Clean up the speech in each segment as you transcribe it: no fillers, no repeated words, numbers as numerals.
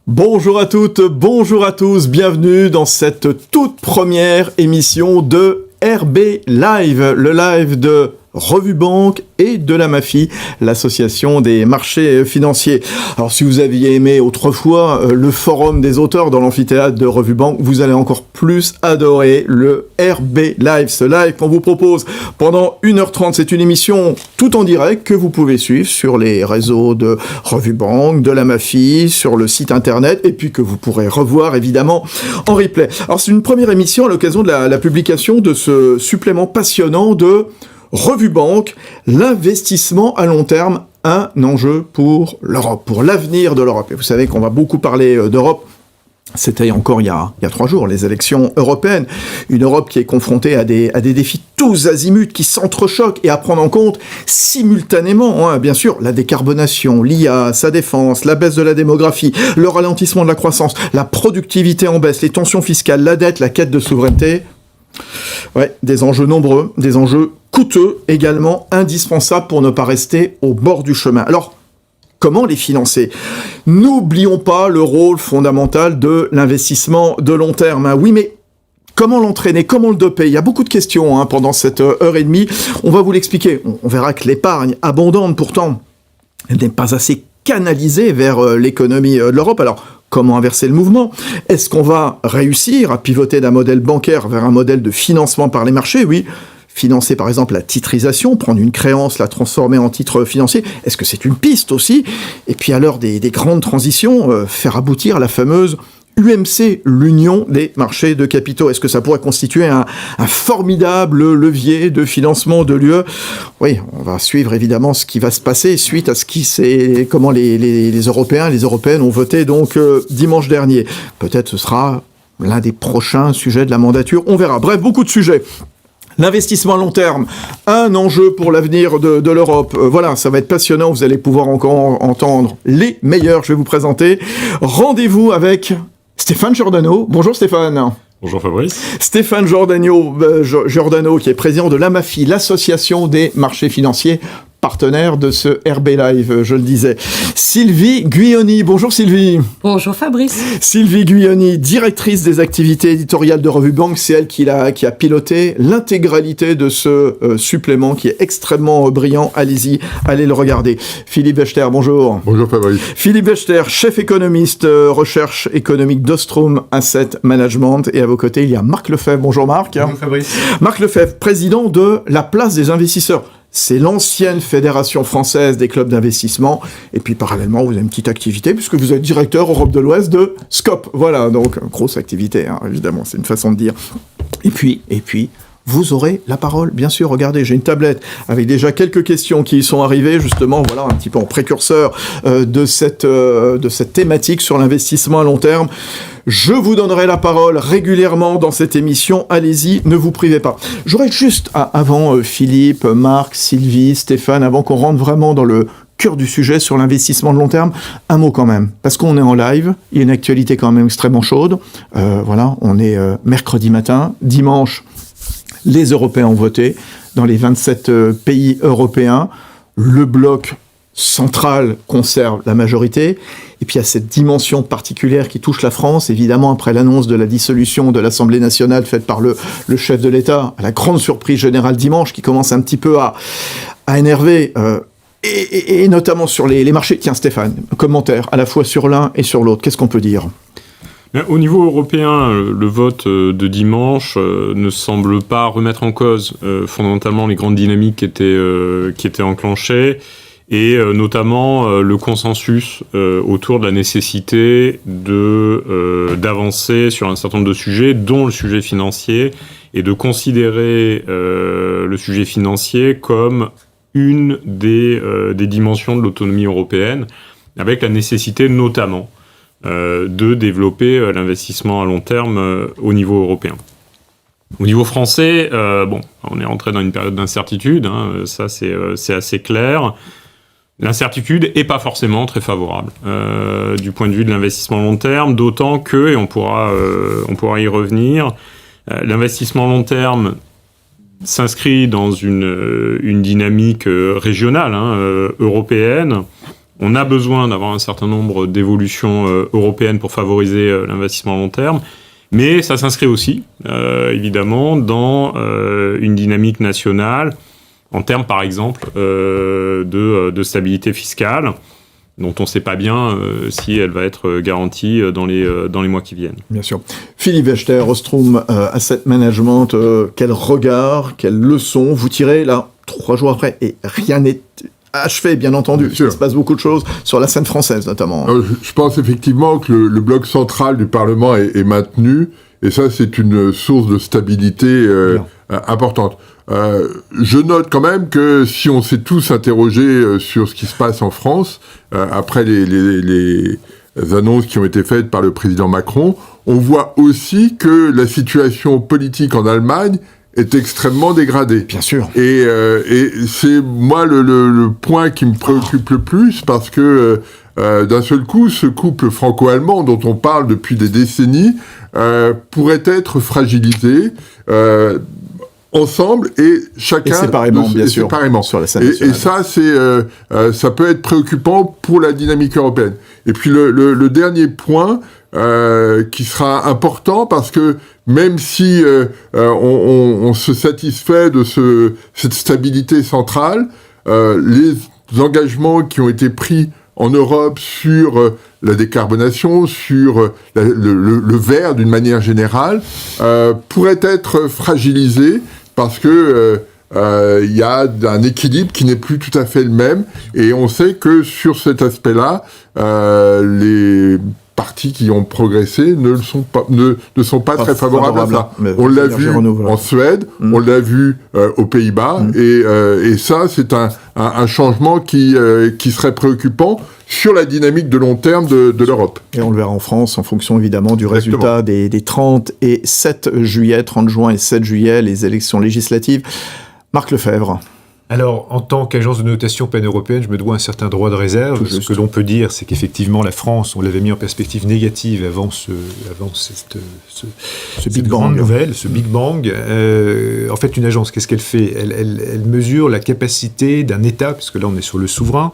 Bonjour à toutes, bonjour à tous, bienvenue dans cette toute première émission de RB Live, le live de Revue Banque et de la MAFI, l'association des marchés financiers. Alors si vous aviez aimé autrefois le forum des auteurs dans l'amphithéâtre de Revue Banque, vous allez encore plus adorer le RB Live, ce live qu'on vous propose pendant 1h30. C'est une émission tout en direct que vous pouvez suivre sur les réseaux de Revue Banque, de la MAFI, sur le site internet, et puis que vous pourrez revoir évidemment en replay. Alors c'est une première émission à l'occasion de la publication de ce supplément passionnant de Revue Banque, l'investissement à long terme, un enjeu pour l'Europe, pour l'avenir de l'Europe. Et vous savez qu'on va beaucoup parler d'Europe. C'était encore il y a 3 jours, les élections européennes. Une Europe qui est confrontée à des défis tous azimuts, qui s'entrechoquent et à prendre en compte simultanément, bien sûr, la décarbonation, l'IA, sa défense, la baisse de la démographie, le ralentissement de la croissance, la productivité en baisse, les tensions fiscales, la dette, la quête de souveraineté. Ouais, des enjeux nombreux, des enjeux coûteux également, indispensables pour ne pas rester au bord du chemin. Alors, comment les financer ? N'oublions pas le rôle fondamental de l'investissement de long terme. Oui, mais comment l'entraîner ? Comment le doper ? Il y a beaucoup de questions pendant cette heure et demie. On va vous l'expliquer. On verra que l'épargne abondante, pourtant, elle n'est pas assez canalisée vers l'économie de l'Europe. Alors, comment inverser le mouvement ? Est-ce qu'on va réussir à pivoter d'un modèle bancaire vers un modèle de financement par les marchés ? Oui. Financer par exemple la titrisation, prendre une créance, la transformer en titre financier, est-ce que c'est une piste aussi ? Et puis à l'heure des grandes transitions, faire aboutir la fameuse UMC, l'Union des marchés de capitaux. Est-ce que ça pourrait constituer un formidable levier de financement de l'UE ? Oui, on va suivre évidemment ce qui va se passer suite à comment les Européens, les Européennes ont voté donc dimanche dernier. Peut-être ce sera l'un des prochains sujets de la mandature, on verra. Bref, beaucoup de sujets. L'investissement à long terme, un enjeu pour l'avenir de l'Europe. Voilà, ça va être passionnant, vous allez pouvoir encore entendre les meilleurs. Je vais vous présenter. Rendez-vous avec Stéphane Giordano. Bonjour Stéphane. Bonjour Fabrice. Stéphane Giordano, qui est président de l'AMAFI, l'association des marchés financiers, partenaire de ce RB Live, je le disais. Sylvie Guyoni. Bonjour Sylvie. Bonjour Fabrice. Sylvie Guyoni, directrice des activités éditoriales de Revue Banque, c'est elle qui a piloté l'intégralité de ce supplément qui est extrêmement brillant. Allez-y, allez le regarder. Philippe Wechter, bonjour. Bonjour Fabrice. Philippe Wechter, chef économiste recherche économique d'Ostrom Asset Management. Et à vos côtés, il y a Marc Lefebvre. Bonjour Marc. Bonjour Fabrice. Marc Lefebvre, président de la Place des investisseurs. C'est l'ancienne fédération française des clubs d'investissement. Et puis, parallèlement, vous avez une petite activité, puisque vous êtes directeur Europe de l'Ouest de Scope. Voilà, donc, grosse activité, évidemment, c'est une façon de dire. Et puis, vous aurez la parole, bien sûr. Regardez, j'ai une tablette avec déjà quelques questions qui y sont arrivées, justement, voilà, un petit peu en précurseur de cette thématique sur l'investissement à long terme. Je vous donnerai la parole régulièrement dans cette émission. Allez-y, ne vous privez pas. J'aurais juste, avant Philippe, Marc, Sylvie, Stéphane, avant qu'on rentre vraiment dans le cœur du sujet sur l'investissement de long terme, un mot quand même. Parce qu'on est en live, il y a une actualité quand même extrêmement chaude. Voilà, on est mercredi matin, dimanche, les Européens ont voté dans les 27 pays européens. Le bloc central conserve la majorité. Et puis il y a cette dimension particulière qui touche la France, évidemment, après l'annonce de la dissolution de l'Assemblée nationale faite par le chef de l'État, à la grande surprise générale dimanche, qui commence un petit peu à énerver, et notamment sur les marchés. Tiens Stéphane, commentaire à la fois sur l'un et sur l'autre, qu'est-ce qu'on peut dire ? Au niveau européen, le vote de dimanche ne semble pas remettre en cause fondamentalement les grandes dynamiques qui étaient enclenchées, et notamment le consensus autour de la nécessité d'avancer sur un certain nombre de sujets, dont le sujet financier, et de considérer le sujet financier comme une des dimensions de l'autonomie européenne, avec la nécessité notamment de développer l'investissement à long terme au niveau européen. Au niveau français, on est entré dans une période d'incertitude, ça c'est assez clair. L'incertitude n'est pas forcément très favorable du point de vue de l'investissement long terme, d'autant que, et on pourra y revenir, l'investissement long terme s'inscrit dans une dynamique régionale, européenne. On a besoin d'avoir un certain nombre d'évolutions européennes pour favoriser l'investissement à long terme. Mais ça s'inscrit aussi, évidemment, dans une dynamique nationale, en termes, par exemple, de stabilité fiscale, dont on ne sait pas bien si elle va être garantie dans les mois qui viennent. Bien sûr. Philippe Wechter, Ostrom Asset Management, quel regard, quelle leçon vous tirez là, 3 jours après, et rien n'est achevé, bien entendu. Il se passe beaucoup de choses sur la scène française, notamment. Je pense effectivement que le bloc central du Parlement est maintenu, et ça, c'est une source de stabilité importante. Je note quand même que si on s'est tous interrogés sur ce qui se passe en France, après les annonces qui ont été faites par le président Macron, on voit aussi que la situation politique en Allemagne est extrêmement dégradée. Bien sûr. Et c'est, moi, le point qui me préoccupe le plus, parce que d'un seul coup, ce couple franco-allemand dont on parle depuis des décennies pourrait être fragilisé ensemble et chacun... Et séparément, bien sûr, sur la scène nationale. Et ça, ça peut être préoccupant pour la dynamique européenne. Et puis le dernier point qui sera important, parce que même si on se satisfait de cette stabilité centrale, les engagements qui ont été pris en Europe sur la décarbonation, sur le vert d'une manière générale, pourraient être fragilisés parce que il y a un équilibre qui n'est plus tout à fait le même, et on sait que sur cet aspect-là, les partis qui ont progressé ne sont pas très favorables à ça. On l'a vu en Suède, on l'a vu aux Pays-Bas, et ça, c'est un changement qui serait préoccupant sur la dynamique de long terme de l'Europe. Et on le verra en France, en fonction évidemment du résultat des 30 et 7 juillet, 30 juin et 7 juillet, les élections législatives. Marc Lefebvre. Alors, en tant qu'agence de notation pan-européenne, je me dois un certain droit de réserve. Ce que l'on peut dire, c'est qu'effectivement, la France, on l'avait mis en perspective négative avant ce Big Bang. Grande nouvelle, ce Big Bang. En fait, une agence, qu'est-ce qu'elle fait ? Elle mesure la capacité d'un État, puisque là, on est sur le souverain,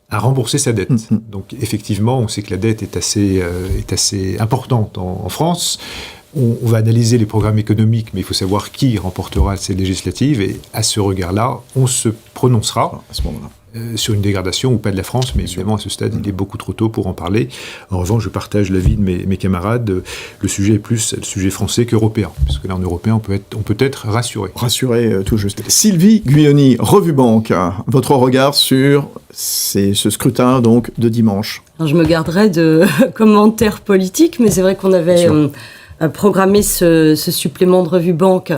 à rembourser sa dette. Donc, effectivement, on sait que la dette est assez importante en France. On va analyser les programmes économiques, mais il faut savoir qui remportera ces législatives, et à ce regard-là, on se prononcera à ce moment-là sur une dégradation ou pas de la France, mais évidemment à ce stade, il est beaucoup trop tôt pour en parler. En revanche, je partage l'avis de mes camarades, le sujet est plus le sujet français qu'européen, parce que là, en européen, on peut être rassuré. Rassuré, tout juste. Sylvie Guyoni, Revue Banque, votre regard sur ce scrutin donc de dimanche. Alors, je me garderai de commentaires politiques, mais c'est vrai qu'on avait programmé ce supplément de Revue Banque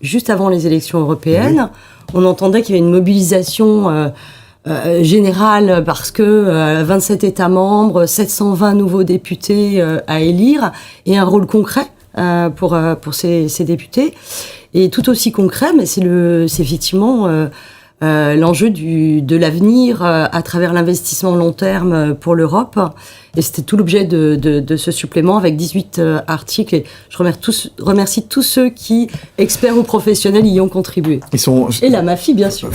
juste avant les élections européennes. On entendait qu'il y avait une mobilisation générale parce que 27 États membres, 720 nouveaux députés à élire et un rôle concret pour ces députés. Et tout aussi concret, mais c'est effectivement l'enjeu de l'avenir à travers l'investissement long terme pour l'Europe. Et c'était tout l'objet de ce supplément avec 18 articles. Et je remercie tous ceux qui, experts ou professionnels, y ont contribué. Et la MAFI, bien sûr.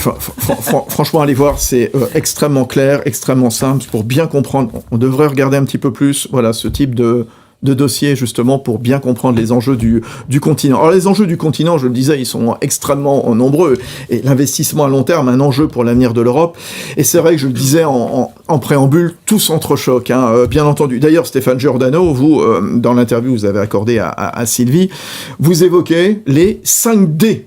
Franchement, allez voir, c'est extrêmement clair, extrêmement simple. Pour bien comprendre, on devrait regarder un petit peu plus ce type de dossiers, justement, pour bien comprendre les enjeux du continent. Alors, les enjeux du continent, je le disais, ils sont extrêmement nombreux. Et l'investissement à long terme, un enjeu pour l'avenir de l'Europe. Et c'est vrai que je le disais en préambule, tout s'entrechoque, bien entendu. D'ailleurs, Stéphane Giordano, vous, dans l'interview que vous avez accordée à Sylvie, vous évoquez les 5D.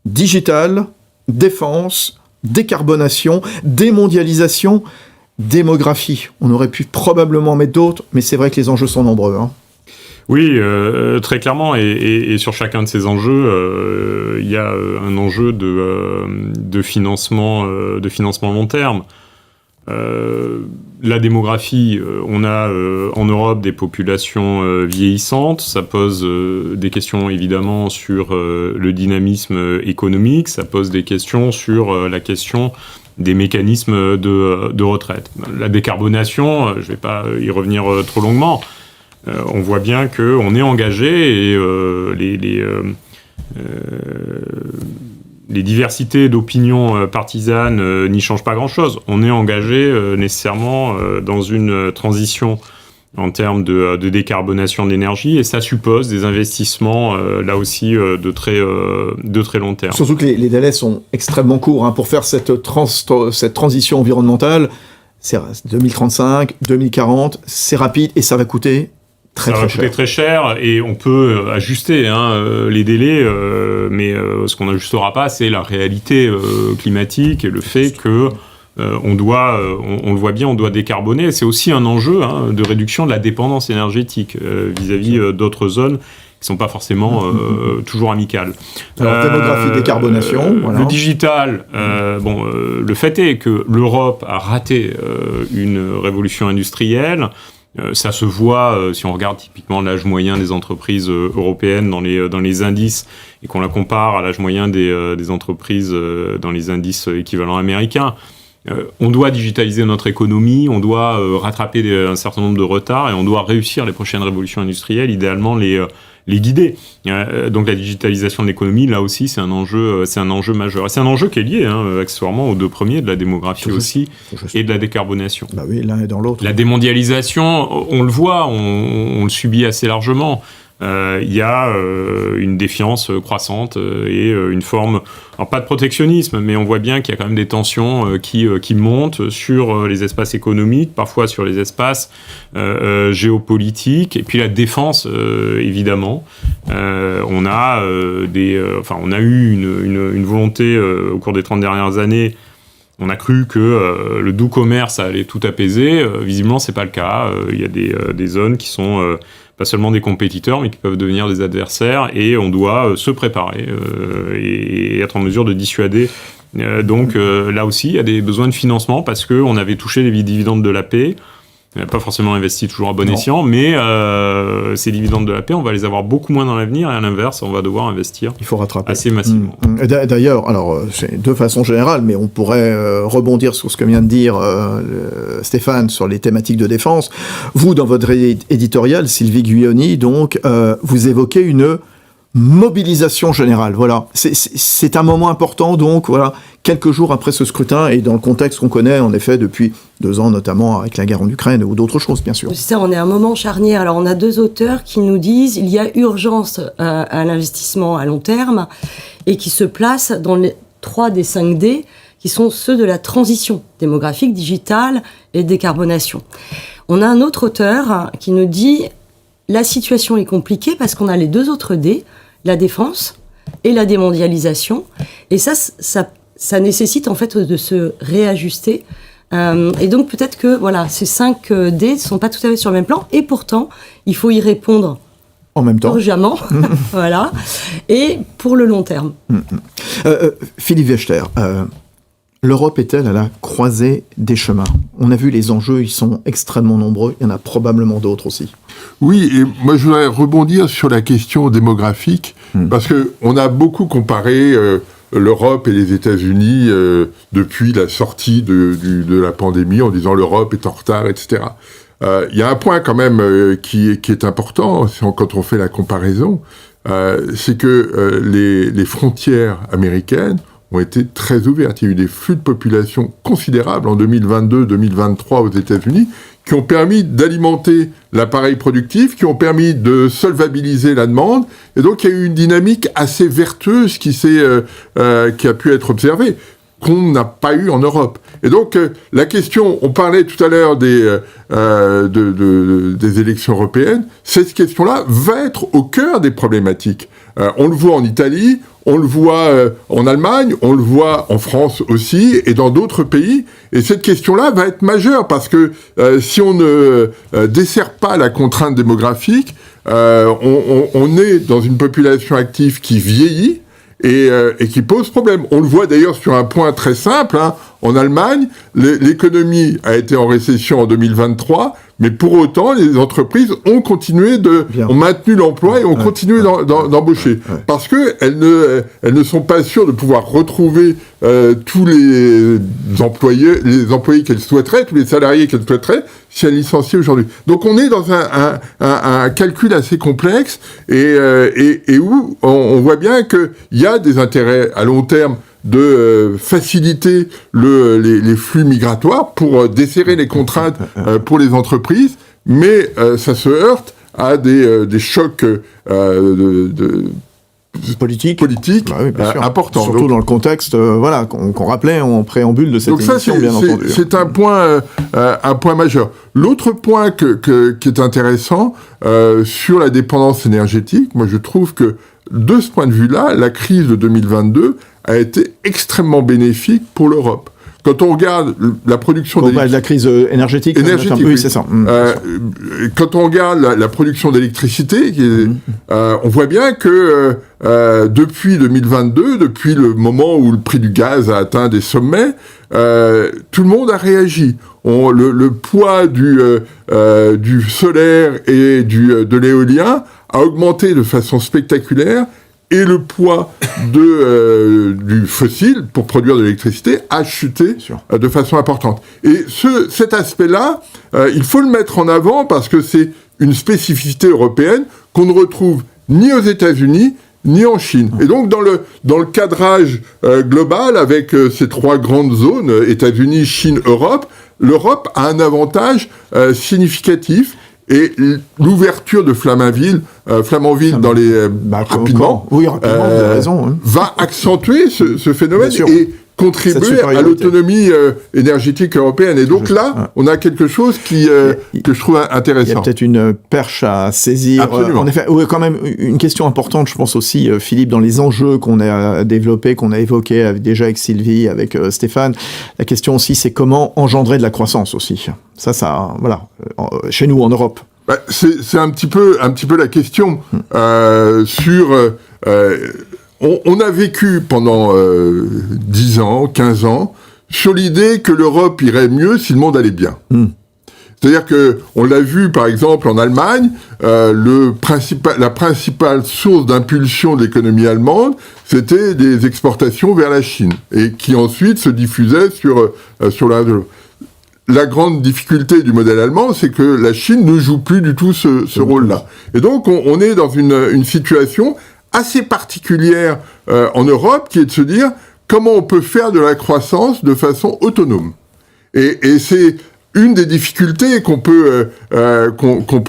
Digital, défense, décarbonation, démondialisation, démographie. On aurait pu probablement mettre d'autres, mais c'est vrai que les enjeux sont nombreux. Oui, très clairement, et sur chacun de ces enjeux, il y a un enjeu de financement long terme. La démographie, on a en Europe des populations vieillissantes, ça pose des questions évidemment sur le dynamisme économique, ça pose des questions sur la question des mécanismes de retraite. La décarbonation, je ne vais pas y revenir trop longuement, on voit bien qu'on est engagé et les diversités d'opinions partisanes n'y changent pas grand-chose. On est engagé nécessairement dans une transition en termes de décarbonation de l'énergie, et ça suppose des investissements, là aussi, de très long terme. Surtout que les délais sont extrêmement courts, hein, pour faire cette transition environnementale. C'est 2035, 2040, c'est rapide et ça va coûter très cher, et on peut ajuster les délais, mais ce qu'on n'ajustera pas, c'est la réalité climatique et le fait que on le voit bien, on doit décarboner. C'est aussi un enjeu de réduction de la dépendance énergétique vis-à-vis d'autres zones qui sont pas forcément toujours amicales. Alors, démographie, décarbonation. Voilà. Le digital, le fait est que l'Europe a raté une révolution industrielle. Ça se voit si on regarde typiquement l'âge moyen des entreprises européennes dans les indices et qu'on la compare à l'âge moyen des entreprises dans les indices équivalents américains. On doit digitaliser notre économie, on doit rattraper un certain nombre de retards et on doit réussir les prochaines révolutions industrielles, idéalement les guider. Donc la digitalisation de l'économie, là aussi, c'est un enjeu majeur. Et c'est un enjeu qui est lié, accessoirement, aux deux premiers, de la démographie aussi, et de la décarbonation. Bah oui, l'un est dans l'autre. La démondialisation, on le voit, on le subit assez largement. Il y a une défiance croissante et une forme, alors pas de protectionnisme, mais on voit bien qu'il y a quand même des tensions qui montent sur les espaces économiques, parfois sur les espaces géopolitiques, et puis la défense, évidemment. On a eu une volonté au cours des 30 dernières années. On a cru que le doux commerce allait tout apaiser. Visiblement, c'est pas le cas. Il y a des zones qui sont pas seulement des compétiteurs, mais qui peuvent devenir des adversaires, et on doit se préparer et être en mesure de dissuader. Donc là aussi, il y a des besoins de financement, parce qu'on avait touché les dividendes de la paix. On n'a pas forcément investi toujours à bon escient, mais ces dividendes de la paix, on va les avoir beaucoup moins dans l'avenir, et à l'inverse, on va devoir investir assez massivement. D'ailleurs, alors, c'est de façon générale, mais on pourrait rebondir sur ce que vient de dire Stéphane sur les thématiques de défense. Vous, dans votre éditorial, Sylvie Guyoni, donc, vous évoquez une mobilisation générale. Voilà, c'est un moment important, donc voilà, quelques jours après ce scrutin et dans le contexte qu'on connaît en effet depuis 2 ans, notamment avec la guerre en Ukraine ou d'autres choses, bien sûr. C'est ça, on est à un moment charnière. Alors on a 2 auteurs qui nous disent il y a urgence à l'investissement à long terme et qui se placent dans les 3 des 5 D qui sont ceux de la transition démographique, digitale et décarbonation. On a un autre auteur qui nous dit la situation est compliquée parce qu'on a les 2 autres D, la défense et la démondialisation. Et ça nécessite en fait de se réajuster. Et donc peut-être que voilà, ces 5 D ne sont pas tout à fait sur le même plan. Et pourtant, il faut y répondre en même temps, urgemment, voilà, et pour le long terme. Philippe Wechter, l'Europe est-elle à la croisée des chemins ? On a vu les enjeux, ils sont extrêmement nombreux, il y en a probablement d'autres aussi. Oui, et moi je voudrais rebondir sur la question démographique, parce qu'on a beaucoup comparé l'Europe et les États-Unis depuis la sortie de la pandémie, en disant l'Europe est en retard, etc. Il y a un point quand même qui est important quand on fait la comparaison, c'est que les frontières américaines ont été très ouvertes. Il y a eu des flux de population considérables en 2022-2023 aux États-Unis qui ont permis d'alimenter l'appareil productif, qui ont permis de solvabiliser la demande, et donc il y a eu une dynamique assez vertueuse qui a pu être observée, qu'on n'a pas eu en Europe. Et donc la question, on parlait tout à l'heure des élections européennes, cette question-là va être au cœur des problématiques. On le voit en Italie, on le voit en Allemagne, on le voit en France aussi, et dans d'autres pays. Et cette question-là va être majeure, parce que si on ne dessert pas la contrainte démographique, on est dans une population active qui vieillit, et qui pose problème. On le voit d'ailleurs sur un point très simple, en Allemagne, l'économie a été en récession en 2023, Mais pour autant, les entreprises ont continué ont maintenu l'emploi et ont continué d'embaucher. Parce que elles ne sont pas sûres de pouvoir retrouver tous les employés qu'elles souhaiteraient, tous les salariés qu'elles souhaiteraient, si elles licencient aujourd'hui. Donc on est dans un calcul assez complexe et où on voit bien qu'il y a des intérêts à long terme de faciliter les flux migratoires pour desserrer les contraintes pour les entreprises, mais ça se heurte à des chocs politique importants. Surtout dans le contexte qu'on rappelait en préambule de cette émission, bien entendu. C'est un point majeur. L'autre point qui est intéressant sur la dépendance énergétique, moi je trouve que de ce point de vue-là, la crise de 2022 a été extrêmement bénéfique pour l'Europe. Quand on regarde la production d'électricité... de la crise énergétique. Oui, c'est ça. Quand on regarde la production d'électricité, on voit bien que depuis 2022, depuis le moment où le prix du gaz a atteint des sommets, tout le monde a réagi. Le poids du solaire et de l'éolien a augmenté de façon spectaculaire, et le poids du fossile pour produire de l'électricité a chuté de façon importante. Et cet aspect-là, il faut le mettre en avant parce que c'est une spécificité européenne qu'on ne retrouve ni aux États-Unis ni en Chine. Et donc dans le cadrage global avec ces trois grandes zones, États-Unis, Chine, Europe, l'Europe a un avantage significatif. Et l'ouverture de Flamanville dans les rapidement, vous avez raison, va accentuer ce phénomène et contribuer à l'autonomie énergétique européenne. Et donc on a quelque chose que je trouve intéressant. Il y a peut-être une perche à saisir. Absolument. En effet, quand même une question importante, je pense aussi, Philippe, dans les enjeux qu'on a développés, qu'on a évoqués déjà avec Sylvie, avec Stéphane. La question aussi, c'est comment engendrer de la croissance aussi. Ça, voilà, chez nous en Europe. C'est un petit peu la question sur. On a vécu pendant 10 ans, 15 ans, sur l'idée que l'Europe irait mieux si le monde allait bien. C'est-à-dire que on l'a vu, par exemple, en Allemagne, la principale source d'impulsion de l'économie allemande, c'était des exportations vers la Chine, et qui ensuite se diffusaient sur le reste de l'Europe. La grande difficulté du modèle allemand, c'est que la Chine ne joue plus du tout ce rôle-là. Et donc, on est dans une situation assez particulière en Europe, qui est de se dire comment on peut faire de la croissance de façon autonome. Et c'est une des difficultés qu'on peut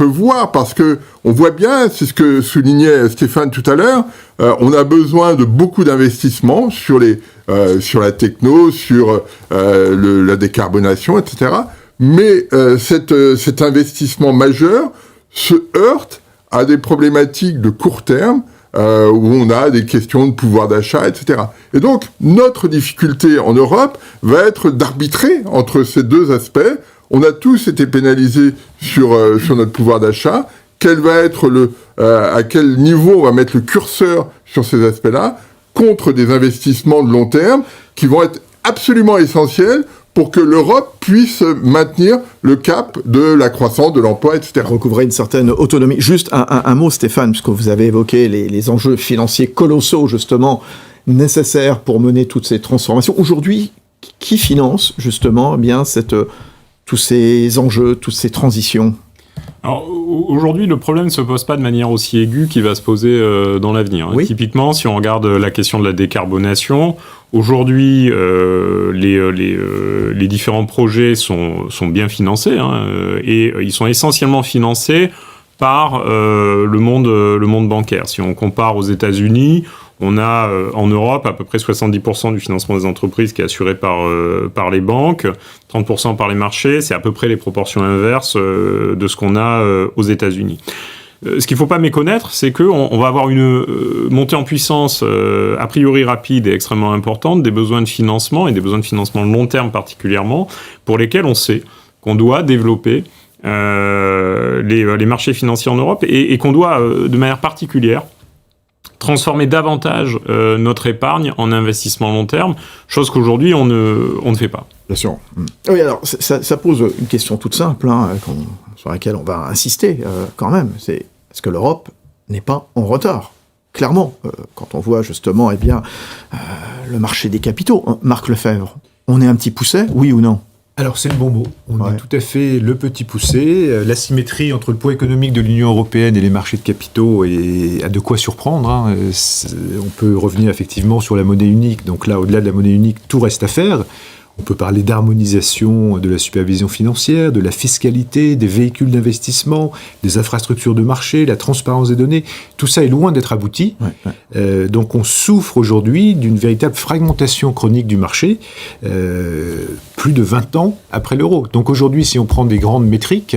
voir, parce que on voit bien, c'est ce que soulignait Stéphane tout à l'heure, on a besoin de beaucoup d'investissements sur la techno, sur la décarbonation, etc. Mais cet investissement majeur se heurte à des problématiques de court terme, où on a des questions de pouvoir d'achat, etc. Et donc, notre difficulté en Europe va être d'arbitrer entre ces deux aspects. On a tous été pénalisés sur notre pouvoir d'achat. Quel va être à quel niveau on va mettre le curseur sur ces aspects-là, contre des investissements de long terme qui vont être absolument essentiels pour que l'Europe puisse maintenir le cap de la croissance, de l'emploi, etc. Recouvrer une certaine autonomie. Juste un mot, Stéphane, puisque vous avez évoqué les enjeux financiers colossaux, justement, nécessaires pour mener toutes ces transformations. Aujourd'hui, qui finance, justement, tous ces enjeux, toutes ces transitions ? Alors, aujourd'hui, le problème ne se pose pas de manière aussi aiguë qu'il va se poser dans l'avenir. Oui. Typiquement, si on regarde la question de la décarbonation, aujourd'hui, les différents projets sont bien financés, et ils sont essentiellement financés par le monde bancaire. Si on compare aux États-Unis, on a en Europe à peu près 70% du financement des entreprises qui est assuré par les banques, 30% par les marchés. C'est à peu près les proportions inverses de ce qu'on a aux États-Unis. Ce qu'il ne faut pas méconnaître, c'est qu'on va avoir une montée en puissance a priori rapide et extrêmement importante des besoins de financement, et des besoins de financement de long terme particulièrement, pour lesquels on sait qu'on doit développer les marchés financiers en Europe, et qu'on doit, de manière particulière, transformer davantage notre épargne en investissement long terme, chose qu'aujourd'hui on ne fait pas. Bien sûr. Oui, alors ça pose une question toute simple, sur laquelle on va insister quand même. C'est est-ce que l'Europe n'est pas en retard ? Clairement, quand on voit justement le marché des capitaux, Marc Lefebvre, on est un petit pousset, oui ou non ? Alors c'est le bon mot, on est tout à fait le petit poussé. L'asymétrie entre le poids économique de l'Union européenne et les marchés de capitaux a de quoi surprendre. On peut revenir effectivement sur la monnaie unique, donc là au-delà de la monnaie unique, tout reste à faire. On peut parler d'harmonisation de la supervision financière, de la fiscalité, des véhicules d'investissement, des infrastructures de marché, la transparence des données. Tout ça est loin d'être abouti. Donc on souffre aujourd'hui d'une véritable fragmentation chronique du marché, plus de 20 ans après l'euro. Donc aujourd'hui, si on prend des grandes métriques,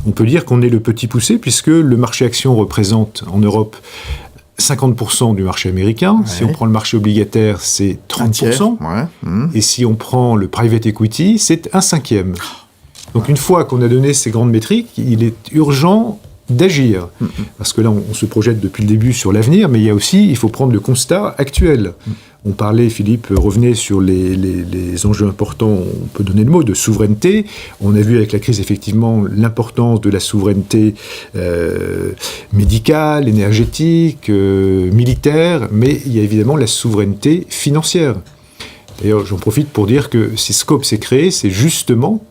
on peut dire qu'on est le petit poussé, puisque le marché action représente en Europe 50% du marché américain. Si on prend le marché obligataire, c'est 30%. Et si on prend le private equity, c'est 1/5. Donc une fois qu'on a donné ces grandes métriques, il est urgent d'agir. Parce que là, on se projette depuis le début sur l'avenir, mais il faut prendre le constat actuel. On parlait, Philippe revenait sur les enjeux importants, on peut donner le mot, de souveraineté. On a vu avec la crise, effectivement, l'importance de la souveraineté médicale, énergétique, militaire, mais il y a évidemment la souveraineté financière. D'ailleurs, j'en profite pour dire que si Scope s'est créé, c'est justement,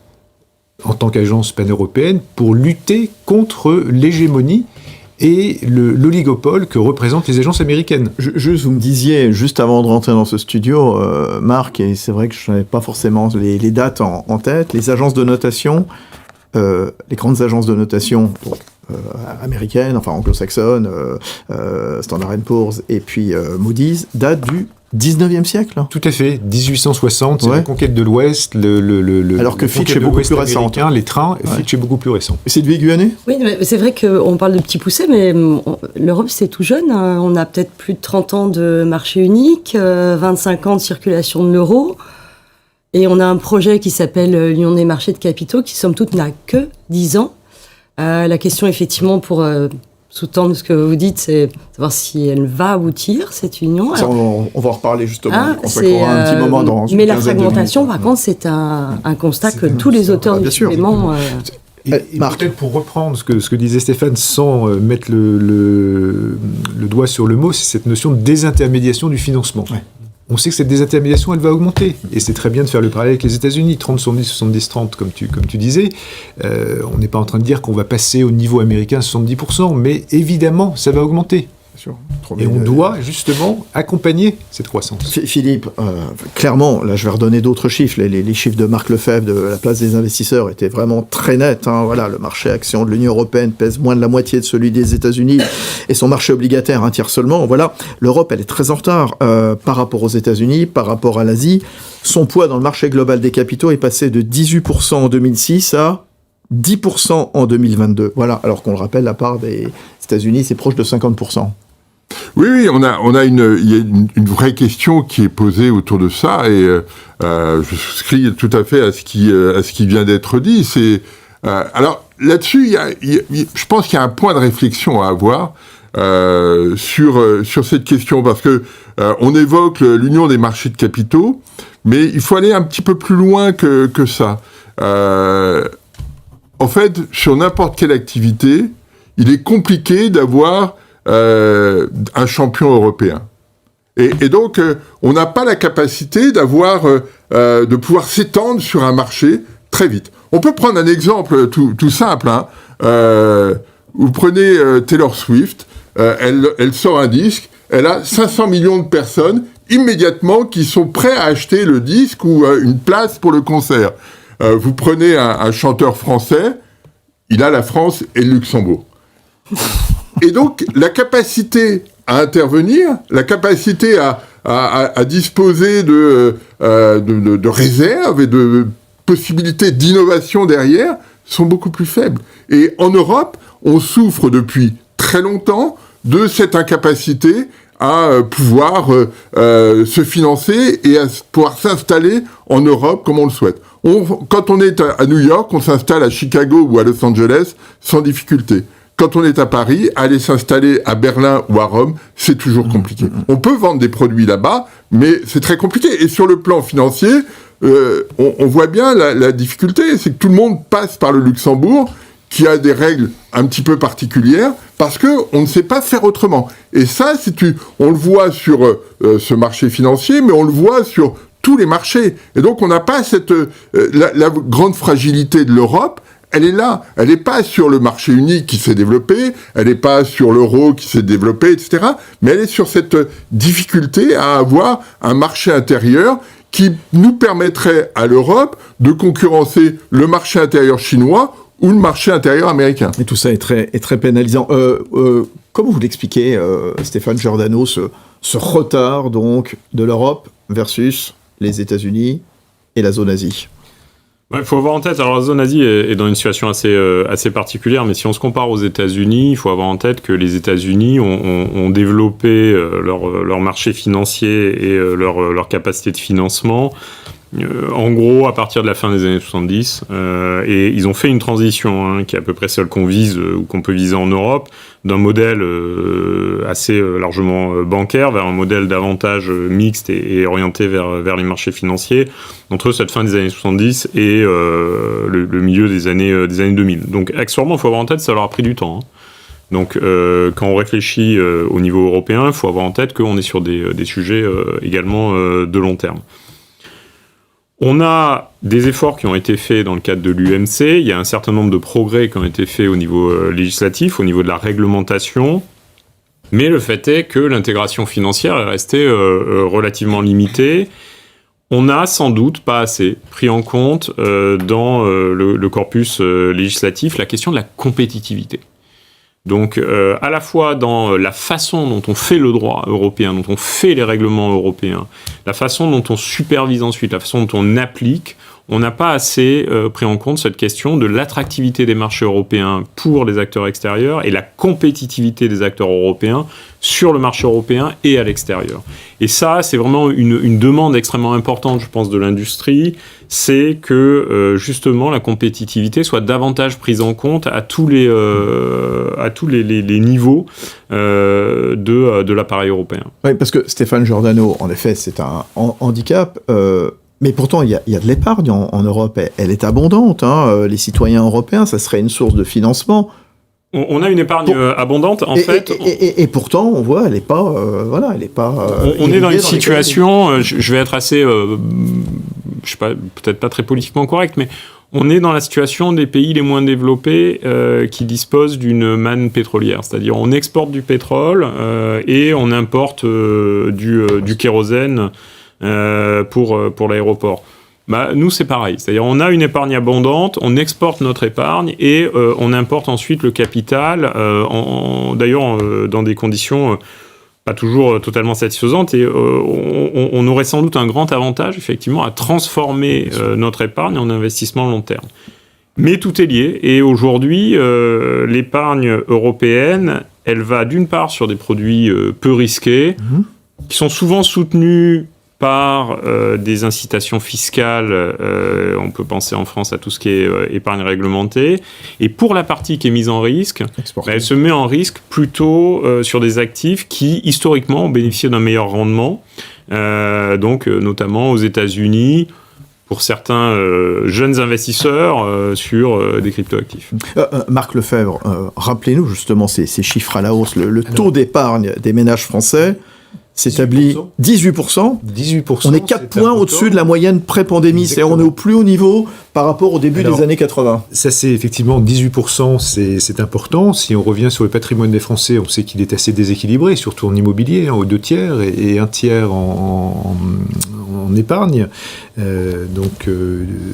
en tant qu'agence pan-européenne, pour lutter contre l'hégémonie et l'oligopole que représentent les agences américaines. Vous me disiez, juste avant de rentrer dans ce studio, Marc, et c'est vrai que je n'avais pas forcément les dates en tête, les agences de notation, les grandes agences de notation américaines, enfin anglo-saxonnes, Standard & Poor's et puis Moody's, datent du 19e siècle. Tout à fait, 1860, c'est la conquête de l'Ouest, alors que Fitch est beaucoup plus récent. Les trains, Fitch est beaucoup plus récent. C'est de Guyané ? Oui, mais c'est vrai qu'on parle de petits poussés, mais l'Europe c'est tout jeune. On a peut-être plus de 30 ans de marché unique, 25 ans de circulation de l'euro, et on a un projet qui s'appelle l'Union des marchés de capitaux, qui somme toute n'a que 10 ans. La question effectivement pour sous-tendre ce que vous dites, c'est savoir si elle va aboutir, cette union. Ça, on va en reparler justement. On consacrera un petit moment dans une mais la quinzaine fragmentation, par contre, c'est un constat que tous les auteurs du supplément... Et peut-être pour reprendre ce que disait Stéphane, sans mettre le doigt sur le mot, c'est cette notion de désintermédiation du financement. On sait que cette désintermédiation, elle va augmenter. Et c'est très bien de faire le parallèle avec les États-Unis, 30-70, 70-30, comme tu disais. On n'est pas en train de dire qu'on va passer au niveau américain 70%, mais évidemment, ça va augmenter. Sûr. Et on doit justement accompagner cette croissance. Philippe, clairement, là je vais redonner d'autres chiffres. Les chiffres de Marc Lefebvre de la place des investisseurs étaient vraiment très nets. Voilà, le marché action de l'Union européenne pèse moins de la moitié de celui des États-Unis et son marché obligataire un tiers seulement. Voilà, l'Europe elle est très en retard par rapport aux États-Unis, par rapport à l'Asie. Son poids dans le marché global des capitaux est passé de 18% en 2006 à 10% en 2022. Voilà, alors qu'on le rappelle, la part des États-Unis c'est proche de 50%. Oui, il y a une vraie question qui est posée autour de ça, et je souscris tout à fait à ce qui vient d'être dit. Alors là-dessus, je pense qu'il y a un point de réflexion à avoir sur cette question, parce que on évoque l'union des marchés de capitaux, mais il faut aller un petit peu plus loin que ça. En fait, sur n'importe quelle activité, il est compliqué d'avoir un champion européen. Et donc, on n'a pas la capacité de pouvoir s'étendre sur un marché très vite. On peut prendre un exemple tout simple. Vous prenez Taylor Swift, elle sort un disque, elle a 500 millions de personnes immédiatement qui sont prêts à acheter le disque ou une place pour le concert. Vous prenez un chanteur français, il a la France et le Luxembourg. Et donc, la capacité à intervenir, la capacité à disposer de réserves et de possibilités d'innovation derrière sont beaucoup plus faibles. Et en Europe, on souffre depuis très longtemps de cette incapacité à pouvoir se financer et à pouvoir s'installer en Europe comme on le souhaite. Quand on est à New York, on s'installe à Chicago ou à Los Angeles sans difficulté. quand on est à Paris, aller s'installer à Berlin ou à Rome, c'est toujours compliqué. On peut vendre des produits là-bas, mais c'est très compliqué. Et sur le plan financier, on voit bien la difficulté, c'est que tout le monde passe par le Luxembourg, qui a des règles un petit peu particulières, parce que on ne sait pas faire autrement. Et ça, on le voit sur ce marché financier, mais on le voit sur tous les marchés. Et donc, on n'a pas la grande fragilité de l'Europe. Elle est là. Elle n'est pas sur le marché unique qui s'est développé, elle n'est pas sur l'euro qui s'est développé, etc. Mais elle est sur cette difficulté à avoir un marché intérieur qui nous permettrait à l'Europe de concurrencer le marché intérieur chinois ou le marché intérieur américain. Et tout ça est très pénalisant. Comment vous l'expliquez, Stéphane Giordano, ce retard donc de l'Europe versus les États-Unis et la zone Asie? Il faut avoir en tête, alors la zone Asie est dans une situation assez particulière, mais si on se compare aux États-Unis, il faut avoir en tête que les États-Unis ont développé leur marché financier et leur capacité de financement, en gros, à partir de la fin des années 70, et ils ont fait une transition qui est à peu près celle qu'on vise ou qu'on peut viser en Europe, d'un modèle assez largement bancaire vers un modèle davantage mixte et orienté vers les marchés financiers entre cette fin des années 70 et le milieu des années 2000. Donc accessoirement, il faut avoir en tête que ça leur a pris du temps. Donc quand on réfléchit au niveau européen, il faut avoir en tête qu'on est sur des sujets également de long terme. On a des efforts qui ont été faits dans le cadre de l'UMC, il y a un certain nombre de progrès qui ont été faits au niveau législatif, au niveau de la réglementation, mais le fait est que l'intégration financière est restée relativement limitée. On n'a sans doute pas assez pris en compte dans le corpus législatif la question de la compétitivité. Donc, à la fois dans la façon dont on fait le droit européen, dont on fait les règlements européens, la façon dont on supervise ensuite, la façon dont on applique, on n'a pas assez pris en compte cette question de l'attractivité des marchés européens pour les acteurs extérieurs et la compétitivité des acteurs européens sur le marché européen et à l'extérieur. Et ça, c'est vraiment une demande extrêmement importante, je pense, de l'industrie, c'est que justement la compétitivité soit davantage prise en compte à tous les niveaux de l'appareil européen. Oui, parce que Stéphane Giordano, en effet, c'est un handicap. Mais pourtant, il y a de l'épargne en Europe. Elle est abondante. Les citoyens européens, ça serait une source de financement. On a une épargne abondante, en fait. Et pourtant, on voit, elle n'est pas... elle est pas... on est dans une situation, je vais être assez... je sais pas, peut-être pas très politiquement correct, mais on est dans la situation des pays les moins développés qui disposent d'une manne pétrolière. C'est-à-dire, on exporte du pétrole et on importe du kérosène pour l'aéroport. Nous, c'est pareil. C'est-à-dire, on a une épargne abondante, on exporte notre épargne et on importe ensuite le capital, d'ailleurs dans des conditions pas toujours totalement satisfaisantes. Et on aurait sans doute un grand avantage, effectivement, à transformer notre épargne en investissement long terme. Mais tout est lié. Et aujourd'hui, l'épargne européenne, elle va d'une part sur des produits peu risqués, qui sont souvent soutenus par des incitations fiscales, on peut penser en France à tout ce qui est épargne réglementée, et pour la partie qui est mise en risque, elle se met en risque plutôt sur des actifs qui, historiquement, ont bénéficié d'un meilleur rendement, donc notamment aux États-Unis, pour certains jeunes investisseurs sur des cryptoactifs. Marc Lefebvre, rappelez-nous justement ces chiffres à la hausse. Le taux d'épargne des ménages français s'établit 18%. 18%. On est 4 points au-dessus de la moyenne pré-pandémie. C'est-à-dire on est au plus haut niveau par rapport au début des années 80. Ça, c'est effectivement 18%, c'est important. Si on revient sur le patrimoine des Français, on sait qu'il est assez déséquilibré, surtout en immobilier, aux 2 tiers et 1 tiers en épargne. Donc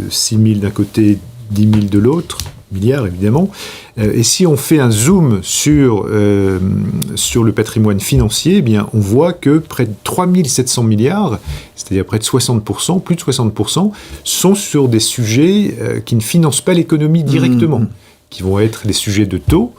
6 000 d'un côté, 10 000 de l'autre. Milliards évidemment, et si on fait un zoom sur le patrimoine financier, eh bien, on voit que près de 3 700 milliards, c'est-à-dire près de 60%, plus de 60%, sont sur des sujets qui ne financent pas l'économie directement, qui vont être les sujets de taux,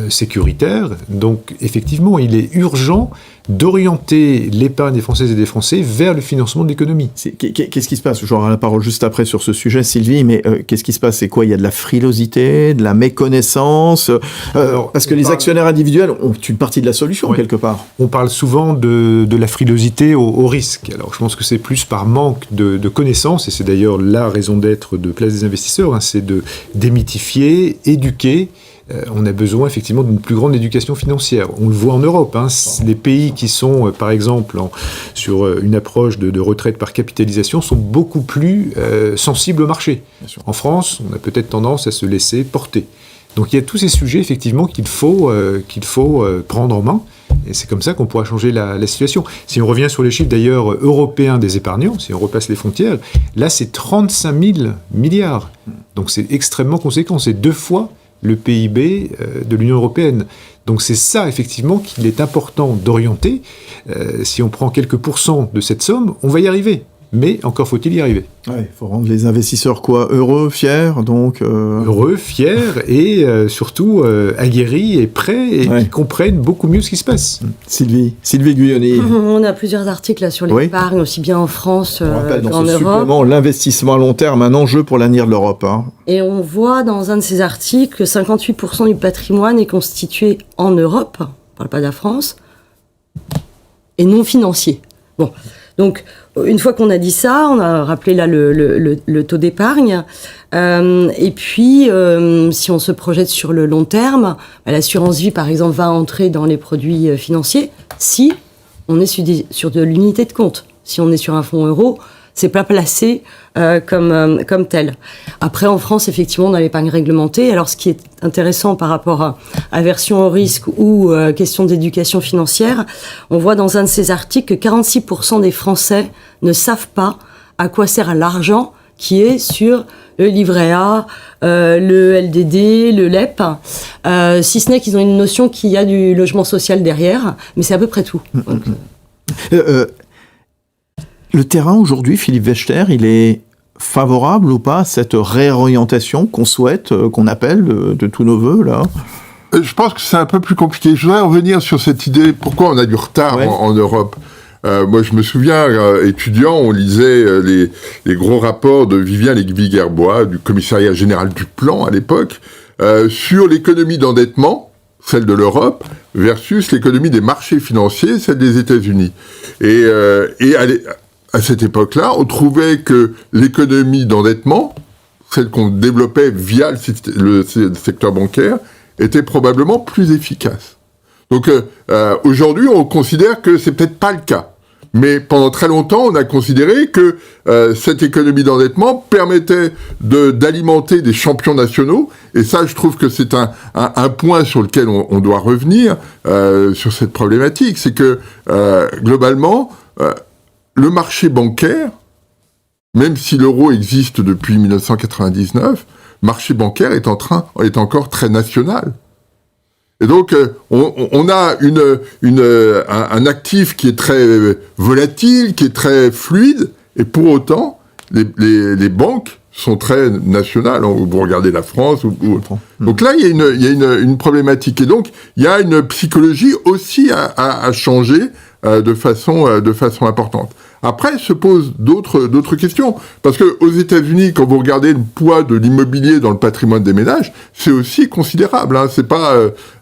sécuritaire. Donc, effectivement, il est urgent d'orienter l'épargne des Françaises et des Français vers le financement de l'économie. Qu'est-ce qui se passe? J'aurai la parole juste après sur ce sujet, Sylvie, mais qu'est-ce qui se passe? C'est quoi? Il y a de la frilosité, de la méconnaissance parce que les actionnaires individuels ont une partie de la solution, quelque part. On parle souvent de la frilosité au risque. Alors, je pense que c'est plus par manque de connaissances, et c'est d'ailleurs la raison d'être de Place des investisseurs, c'est de démythifier, éduquer. On a besoin effectivement d'une plus grande éducation financière. On le voit en Europe. Les pays qui sont, par exemple, sur une approche de retraite par capitalisation sont beaucoup plus sensibles au marché. En France, on a peut-être tendance à se laisser porter. Donc il y a tous ces sujets effectivement qu'il faut prendre en main. Et c'est comme ça qu'on pourra changer la situation. Si on revient sur les chiffres d'ailleurs européens des épargnants, si on repasse les frontières, là c'est 35 000 milliards. Donc c'est extrêmement conséquent. C'est 2 fois le PIB de l'Union européenne. Donc c'est ça, effectivement, qu'il est important d'orienter. Si on prend quelques pourcents de cette somme, on va y arriver. Mais encore faut-il y arriver. Il faut rendre les investisseurs heureux, fiers, donc... Heureux, fiers et surtout aguerris et prêts et qui comprennent beaucoup mieux ce qui se passe. Sylvie Guyoni. On a plusieurs articles là, sur l'épargne, aussi bien en France qu'en Europe. Supplément, l'investissement à long terme, un enjeu pour l'avenir de l'Europe. Et on voit dans un de ces articles que 58% du patrimoine est constitué en Europe, on ne parle pas de la France, et non financier. Bon, donc... Une fois qu'on a dit ça, on a rappelé là le taux d'épargne. Et puis, si on se projette sur le long terme, l'assurance vie, par exemple, va entrer dans les produits financiers si on est sur de l'unité de compte. Si on est sur un fonds euro, c'est pas placé comme tel. Après, en France, effectivement, on a l'épargne réglementée. Alors, ce qui est intéressant par rapport à aversion au risque ou question d'éducation financière, on voit dans un de ces articles que 46% des Français ne savent pas à quoi sert l'argent qui est sur le livret A, le LDD, le LEP, si ce n'est qu'ils ont une notion qu'il y a du logement social derrière, mais c'est à peu près tout. Donc, le terrain aujourd'hui, Philippe Wechter, il est favorable ou pas à cette réorientation qu'on souhaite, qu'on appelle de tous nos voeux, là? Je pense que c'est un peu plus compliqué. Je voudrais revenir sur cette idée, pourquoi on a du retard en Europe. Moi, je me souviens, étudiant, on lisait les gros rapports de Vivien Lévy-Gerbois, du commissariat général du plan à l'époque, sur l'économie d'endettement, celle de l'Europe, versus l'économie des marchés financiers, celle des États-Unis. Et à cette époque-là, on trouvait que l'économie d'endettement, celle qu'on développait via le secteur bancaire, était probablement plus efficace. Donc aujourd'hui, on considère que c'est peut-être pas le cas. Mais pendant très longtemps, on a considéré que cette économie d'endettement permettait d'alimenter des champions nationaux. Et ça, je trouve que c'est un point sur lequel on doit revenir sur cette problématique. C'est que, globalement, le marché bancaire, même si l'euro existe depuis 1999, le marché bancaire est encore très national. Et donc, on a un actif qui est très volatile, qui est très fluide, et pour autant, les banques sont très nationales. Vous regardez la France. Donc là, il y a une problématique. Et donc, il y a une psychologie aussi à changer de façon importante. Après, se posent d'autres questions. Parce que aux États-Unis, quand vous regardez le poids de l'immobilier dans le patrimoine des ménages, c'est aussi considérable. C'est pas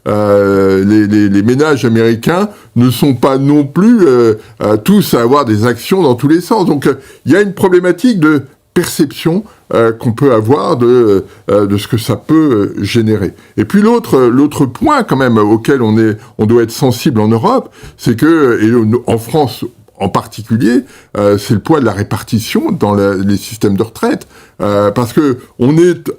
les ménages américains ne sont pas non plus tous à avoir des actions dans tous les sens. Donc, il y a une problématique de perception qu'on peut avoir de ce que ça peut générer. Et puis l'autre point quand même auquel on doit être sensible en Europe, c'est que, et en France en particulier, c'est le poids de la répartition dans les systèmes de retraite. Parce que on est,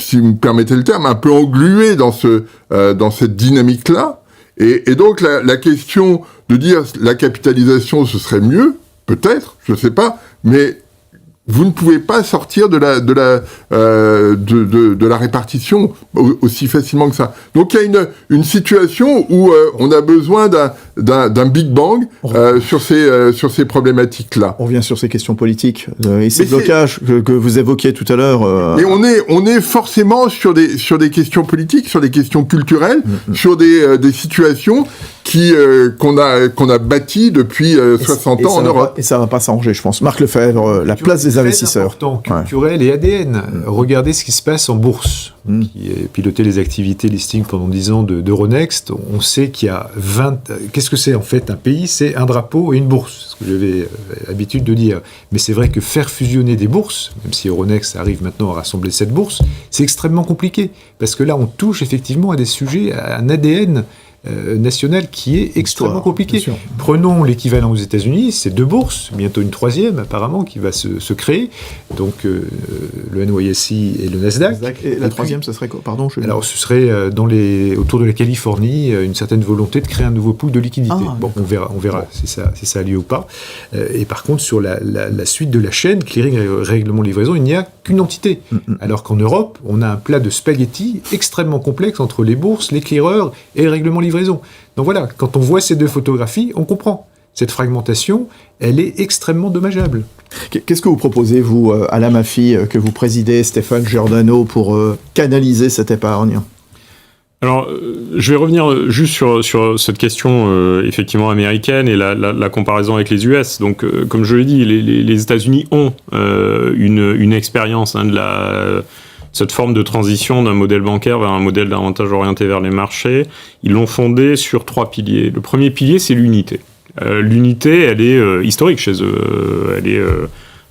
si vous me permettez le terme, un peu englué dans cette dynamique-là. Et donc la question de dire la capitalisation ce serait mieux, peut-être, je sais pas, mais vous ne pouvez pas sortir de la répartition aussi facilement que ça. Donc il y a une situation où on a besoin d'un Big Bang sur ces problématiques-là. On revient sur ces questions politiques et ces blocages que vous évoquiez tout à l'heure. Et on est forcément sur des questions politiques, sur des questions culturelles, sur des situations qu'on a bâties depuis 60 ans en Europe. Et ça va pas s'arranger, je pense. Marc Lefebvre, la place des investisseurs. Important, culturel et ADN. Regardez ce qui se passe en bourse, qui a piloté les activités listing pendant 10 ans d'Euronext. On sait qu'il y a 20... Qu'est-ce que c'est en fait un pays? C'est un drapeau et une bourse, ce que j'avais l'habitude de dire. Mais c'est vrai que faire fusionner des bourses, même si Euronext arrive maintenant à rassembler 7 bourses, c'est extrêmement compliqué. Parce que là, on touche effectivement à des sujets, à un ADN national qui est extrêmement compliqué. Prenons l'équivalent aux États-Unis, c'est 2 bourses, bientôt une 3e apparemment qui va se créer, donc le NYSE et le Nasdaq. Et la 3e, ce serait quoi? Pardon. Alors ce serait autour de la Californie une certaine volonté de créer un nouveau pool de liquidités. Bon, on verra si ça a lieu ou pas. Et par contre sur la suite de la chaîne, clearing, règlement, livraison, il n'y a qu'une entité. Alors qu'en Europe, on a un plat de spaghettis extrêmement complexe entre les bourses, les clearers et le règlement livraison. Donc voilà, quand on voit ces 2 photographies, on comprend. Cette fragmentation, elle est extrêmement dommageable. Qu'est-ce que vous proposez, vous, à la MAFI, que vous présidez, Stéphane Giordano, pour canaliser cette épargne? Alors, je vais revenir juste sur cette question effectivement américaine et la comparaison avec les US. Donc, comme je l'ai dit, les États-Unis ont une expérience de cette forme de transition d'un modèle bancaire vers un modèle davantage orienté vers les marchés. Ils l'ont fondé sur 3 piliers. Le premier pilier, c'est l'unité. L'unité, elle est historique chez eux. Elle est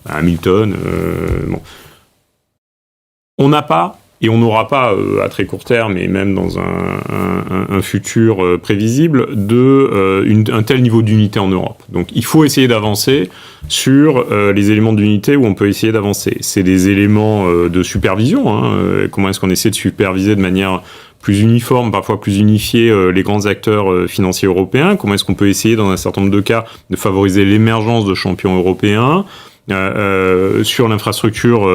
à Hamilton. Bon. On n'a pas, et on n'aura pas à très court terme, et même dans un futur prévisible, un tel niveau d'unité en Europe. Donc il faut essayer d'avancer sur les éléments d'unité où on peut essayer d'avancer. C'est des éléments de supervision. Comment est-ce qu'on essaie de superviser de manière plus uniforme, parfois plus unifiée, les grands acteurs financiers européens? Comment est-ce qu'on peut essayer, dans un certain nombre de cas, de favoriser l'émergence de champions européens sur l'infrastructure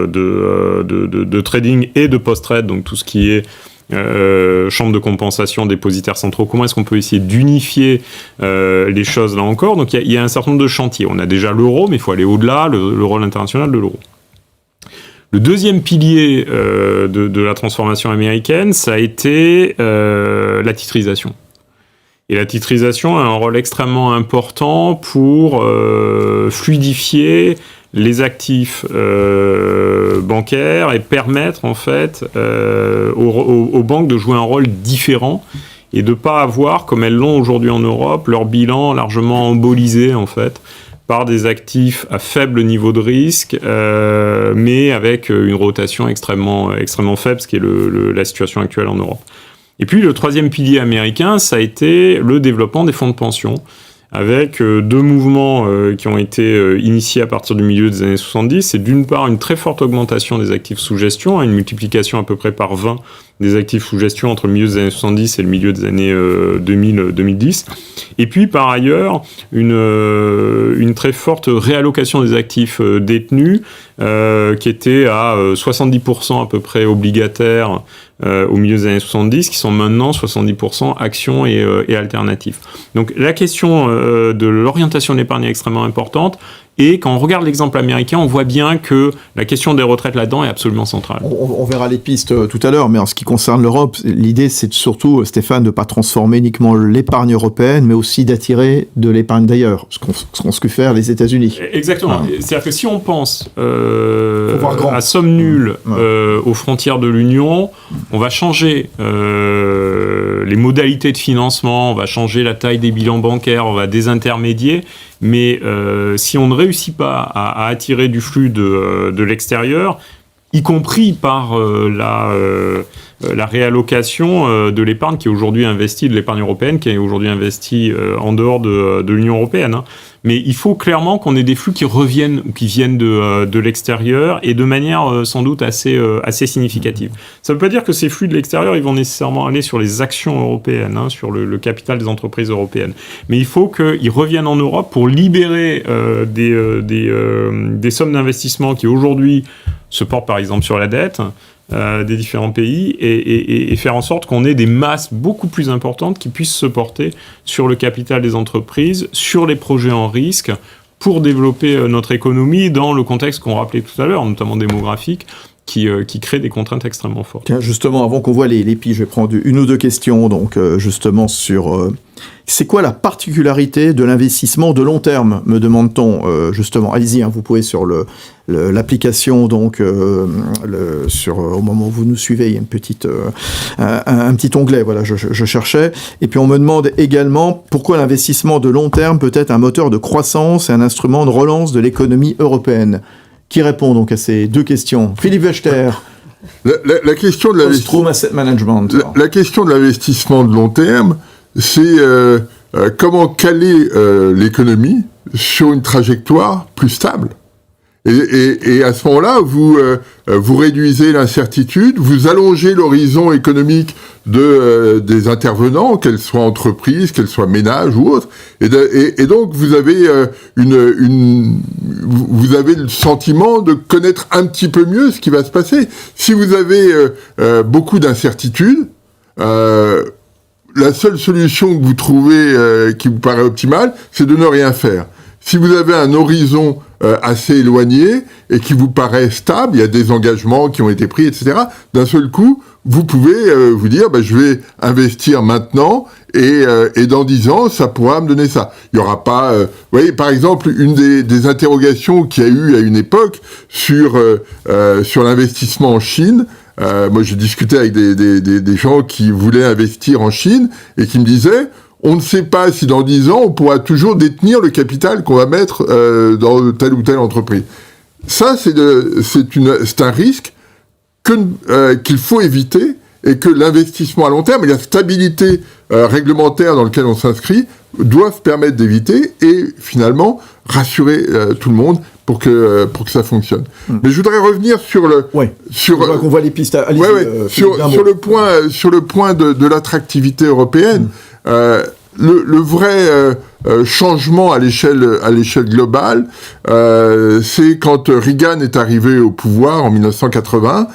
de trading et de post-trade, donc tout ce qui est chambre de compensation, dépositaires centraux, comment est-ce qu'on peut essayer d'unifier les choses là encore? Donc il y a un certain nombre de chantiers. On a déjà l'euro, mais il faut aller au-delà, le rôle international de l'euro. Le deuxième pilier de la transformation américaine, ça a été la titrisation. Et la titrisation a un rôle extrêmement important pour fluidifier les actifs bancaires et permettre en fait aux banques de jouer un rôle différent et de ne pas avoir, comme elles l'ont aujourd'hui en Europe, leur bilan largement embolisé en fait par des actifs à faible niveau de risque, mais avec une rotation extrêmement faible, ce qui est la situation actuelle en Europe. Et puis le troisième pilier américain, ça a été le développement des fonds de pension, avec 2 mouvements qui ont été initiés à partir du milieu des années 70. C'est d'une part une très forte augmentation des actifs sous gestion, une multiplication à peu près par 20 des actifs sous gestion entre le milieu des années 70 et le milieu des années 2000-2010. Et puis par ailleurs, une très forte réallocation des actifs détenus, qui était à 70% à peu près obligataires au milieu des années 70, qui sont maintenant 70% actions et alternatifs. Donc la question de l'orientation de l'épargne est extrêmement importante. Et quand on regarde l'exemple américain, on voit bien que la question des retraites là-dedans est absolument centrale. On verra les pistes tout à l'heure, mais en ce qui concerne l'Europe, l'idée c'est surtout, Stéphane, de ne pas transformer uniquement l'épargne européenne, mais aussi d'attirer de l'épargne d'ailleurs, ce qu'ont su faire les États-Unis. Exactement. C'est-à-dire que si on pense à somme nulle aux frontières de l'Union, on va changer les modalités de financement, on va changer la taille des bilans bancaires, on va désintermédier. Mais si on ne réussit pas à attirer du flux de l'extérieur, y compris par la réallocation de l'épargne qui est aujourd'hui investie, de l'épargne européenne qui est aujourd'hui investie en dehors de l'Union européenne. Hein. Mais il faut clairement qu'on ait des flux qui reviennent ou qui viennent de l'extérieur et de manière sans doute assez significative. Ça ne veut pas dire que ces flux de l'extérieur, ils vont nécessairement aller sur les actions européennes, hein, sur le capital des entreprises européennes. Mais il faut qu'ils reviennent en Europe pour libérer des sommes d'investissement qui aujourd'hui se portent par exemple sur la dette des différents pays et faire en sorte qu'on ait des masses beaucoup plus importantes qui puissent se porter sur le capital des entreprises, sur les projets en risque, pour développer notre économie dans le contexte qu'on rappelait tout à l'heure, notamment démographique, qui crée des contraintes extrêmement fortes. Tiens, justement, avant qu'on voit les piges, je vais prendre une ou deux questions, donc justement sur... c'est quoi la particularité de l'investissement de long terme, me demande-t-on, justement. Allez-y, hein, vous pouvez sur l'application, donc, au moment où vous nous suivez, il y a une petite, un petit onglet, voilà, je cherchais. Et puis on me demande également pourquoi l'investissement de long terme peut être un moteur de croissance et un instrument de relance de l'économie européenne. Qui répond donc à ces deux questions? Philippe Wechter. La question de Ostrom Asset Management. La question de l'investissement de long terme, c'est comment caler l'économie sur une trajectoire plus stable. Et à ce moment-là, vous réduisez l'incertitude, vous allongez l'horizon économique des intervenants, qu'elles soient entreprises, qu'elles soient ménages ou autres. Et donc vous avez vous avez le sentiment de connaître un petit peu mieux ce qui va se passer. Si vous avez beaucoup d'incertitudes, la seule solution que vous trouvez qui vous paraît optimale, c'est de ne rien faire. Si vous avez un horizon assez éloigné et qui vous paraît stable, il y a des engagements qui ont été pris, etc., d'un seul coup, vous pouvez vous dire, je vais investir maintenant et dans 10 ans, ça pourra me donner ça. Il y aura pas... vous voyez, par exemple, une des interrogations qu'il y a eu à une époque sur l'investissement en Chine, moi j'ai discuté avec des gens qui voulaient investir en Chine et qui me disaient... On ne sait pas si dans 10 ans, on pourra toujours détenir le capital qu'on va mettre dans telle ou telle entreprise. Ça, c'est un risque qu'il faut éviter et que l'investissement à long terme et la stabilité réglementaire dans laquelle on s'inscrit doivent permettre d'éviter et finalement rassurer tout le monde pour que ça fonctionne. Mais je voudrais revenir sur le... Ouais. Je vois qu'on voit les pistes. Sur le point de l'attractivité européenne. Le vrai changement à l'échelle globale, c'est quand Reagan est arrivé au pouvoir en 1980,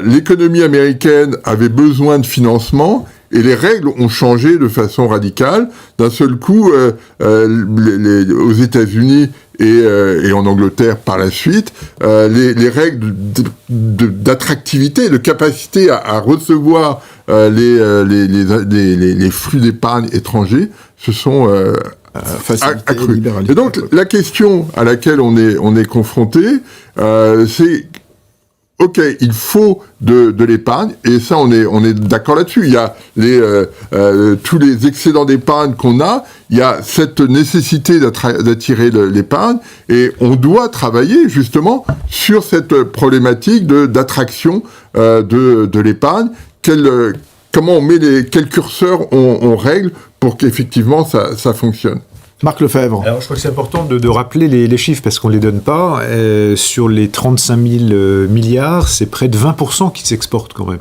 l'économie américaine avait besoin de financement et les règles ont changé de façon radicale. D'un seul coup, aux États-Unis et en Angleterre par la suite, les règles d'attractivité, de capacité à recevoir les flux d'épargne étrangers se sont accrus. Et donc la question à laquelle on est confronté, c'est OK, il faut de l'épargne, et ça on est d'accord là-dessus. Il y a tous les excédents d'épargne qu'on a, il y a cette nécessité d'attirer l'épargne, et on doit travailler justement sur cette problématique d'attraction de l'épargne. Comment on met quels curseurs on règle pour qu'effectivement ça fonctionne. Marc Lefebvre. Alors, je crois que c'est important de rappeler les chiffres parce qu'on ne les donne pas. Sur les 35 000 milliards, c'est près de 20% qui s'exportent quand même.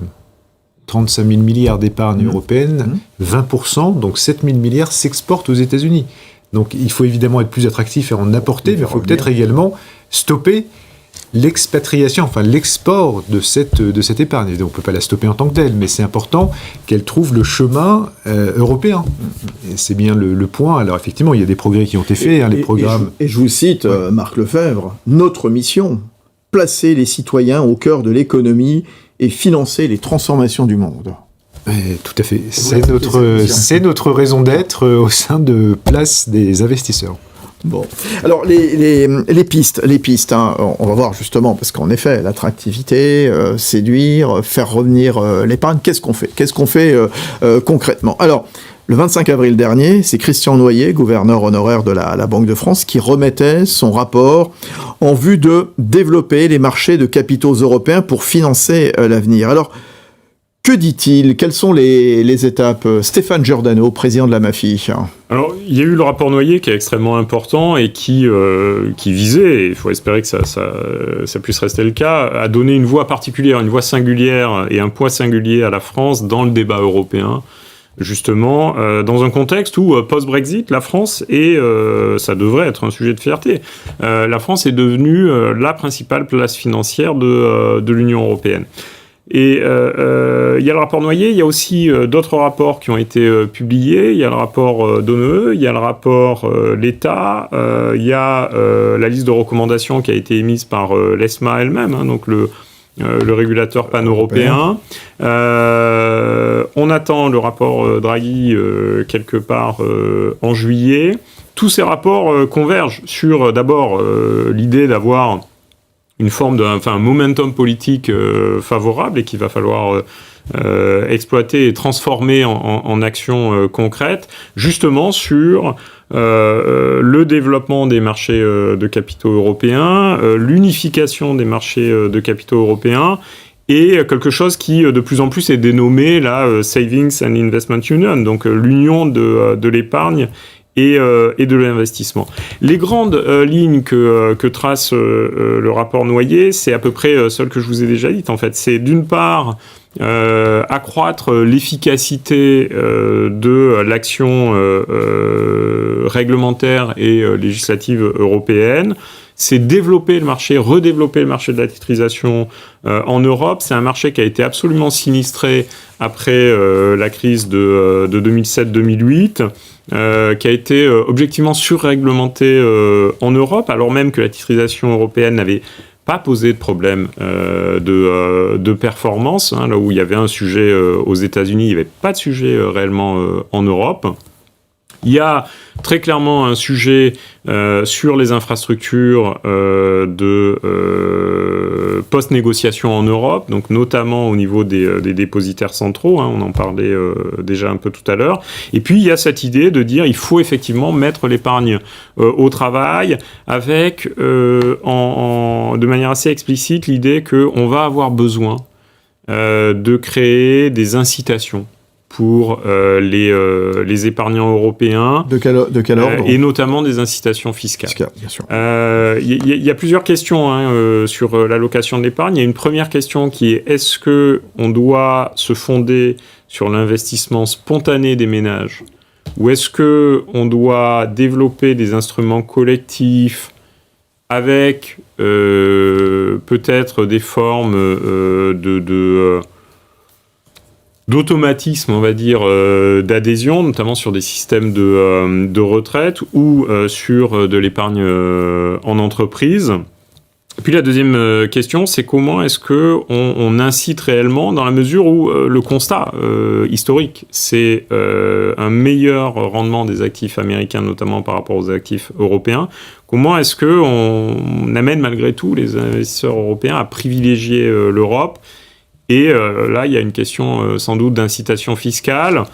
35 000 milliards d'épargne européenne, 20%, donc 7 000 milliards s'exportent aux États-Unis. Donc il faut évidemment être plus attractif et en apporter, mais il faut peut-être également stopper l'expatriation, enfin l'export de cette épargne. Donc on ne peut pas la stopper en tant que telle, mais c'est important qu'elle trouve le chemin européen. Et c'est bien le point. Alors effectivement, il y a des progrès qui ont été faits, les programmes... Et je vous cite, Marc Lefebvre, notre mission, placer les citoyens au cœur de l'économie et financer les transformations du monde. Tout à fait. C'est notre raison d'être au sein de Place des investisseurs. Bon, alors les pistes, hein, on va voir justement, parce qu'en effet, l'attractivité, séduire, faire revenir l'épargne, qu'est-ce qu'on fait concrètement? Alors, le 25 avril dernier, c'est Christian Noyer, gouverneur honoraire de la Banque de France, qui remettait son rapport en vue de développer les marchés de capitaux européens pour financer l'avenir. Alors, Que dit-il? Quelles sont les étapes? Stéphane Giordano, président de la MAFI. Alors, il y a eu le rapport Noyer qui est extrêmement important et qui visait, et il faut espérer que ça puisse rester le cas, à donner une voix particulière, une voix singulière et un poids singulier à la France dans le débat européen, justement, dans un contexte où, post-Brexit, la France est, ça devrait être un sujet de fierté, la France est devenue la principale place financière de l'Union européenne. Et il y a le rapport Noyer, il y a aussi d'autres rapports qui ont été publiés, il y a le rapport d'ONE, il y a le rapport l'État, il y a la liste de recommandations qui a été émise par l'ESMA elle-même, hein, donc le régulateur pan-européen. On attend le rapport Draghi quelque part en juillet. Tous ces rapports convergent sur d'abord l'idée d'avoir une forme un momentum politique favorable et qu'il va falloir exploiter et transformer en actions concrètes, justement sur le développement des marchés de capitaux européens, l'unification des marchés de capitaux européens, et quelque chose qui de plus en plus est dénommé la Savings and Investment Union, donc l'union de l'épargne et de l'investissement. Les grandes lignes que trace le rapport Noyer, c'est à peu près celles que je vous ai déjà dites, en fait. C'est d'une part accroître l'efficacité de l'action réglementaire et législative européenne. C'est développer le marché, redévelopper le marché de la titrisation en Europe. C'est un marché qui a été absolument sinistré après la crise de 2007-2008. Qui a été objectivement surréglementé en Europe, alors même que la titrisation européenne n'avait pas posé de problème de performance. Hein, là où il y avait un sujet aux États-Unis, il n'y avait pas de sujet réellement en Europe. Il y a très clairement un sujet sur les infrastructures de post-négociation en Europe, donc notamment au niveau des dépositaires centraux, hein, on en parlait déjà un peu tout à l'heure. Et puis il y a cette idée de dire il faut effectivement mettre l'épargne au travail avec, de manière assez explicite, l'idée qu'on va avoir besoin de créer des incitations pour les épargnants européens. De quel ordre et notamment des incitations fiscales. Bien sûr. Il y a plusieurs questions sur l'allocation de l'épargne. Il y a une première question qui est est-ce qu'on doit se fonder sur l'investissement spontané des ménages ou est-ce qu'on doit développer des instruments collectifs avec peut-être des formes d'automatisme, on va dire, d'adhésion, notamment sur des systèmes de retraite ou sur de l'épargne en entreprise. Et puis la deuxième question, c'est comment est-ce qu'on incite réellement, dans la mesure où le constat historique, c'est un meilleur rendement des actifs américains, notamment par rapport aux actifs européens. Comment est-ce qu'on amène malgré tout les investisseurs européens à privilégier l'Europe ? Et là, il y a une question sans doute d'incitation fiscale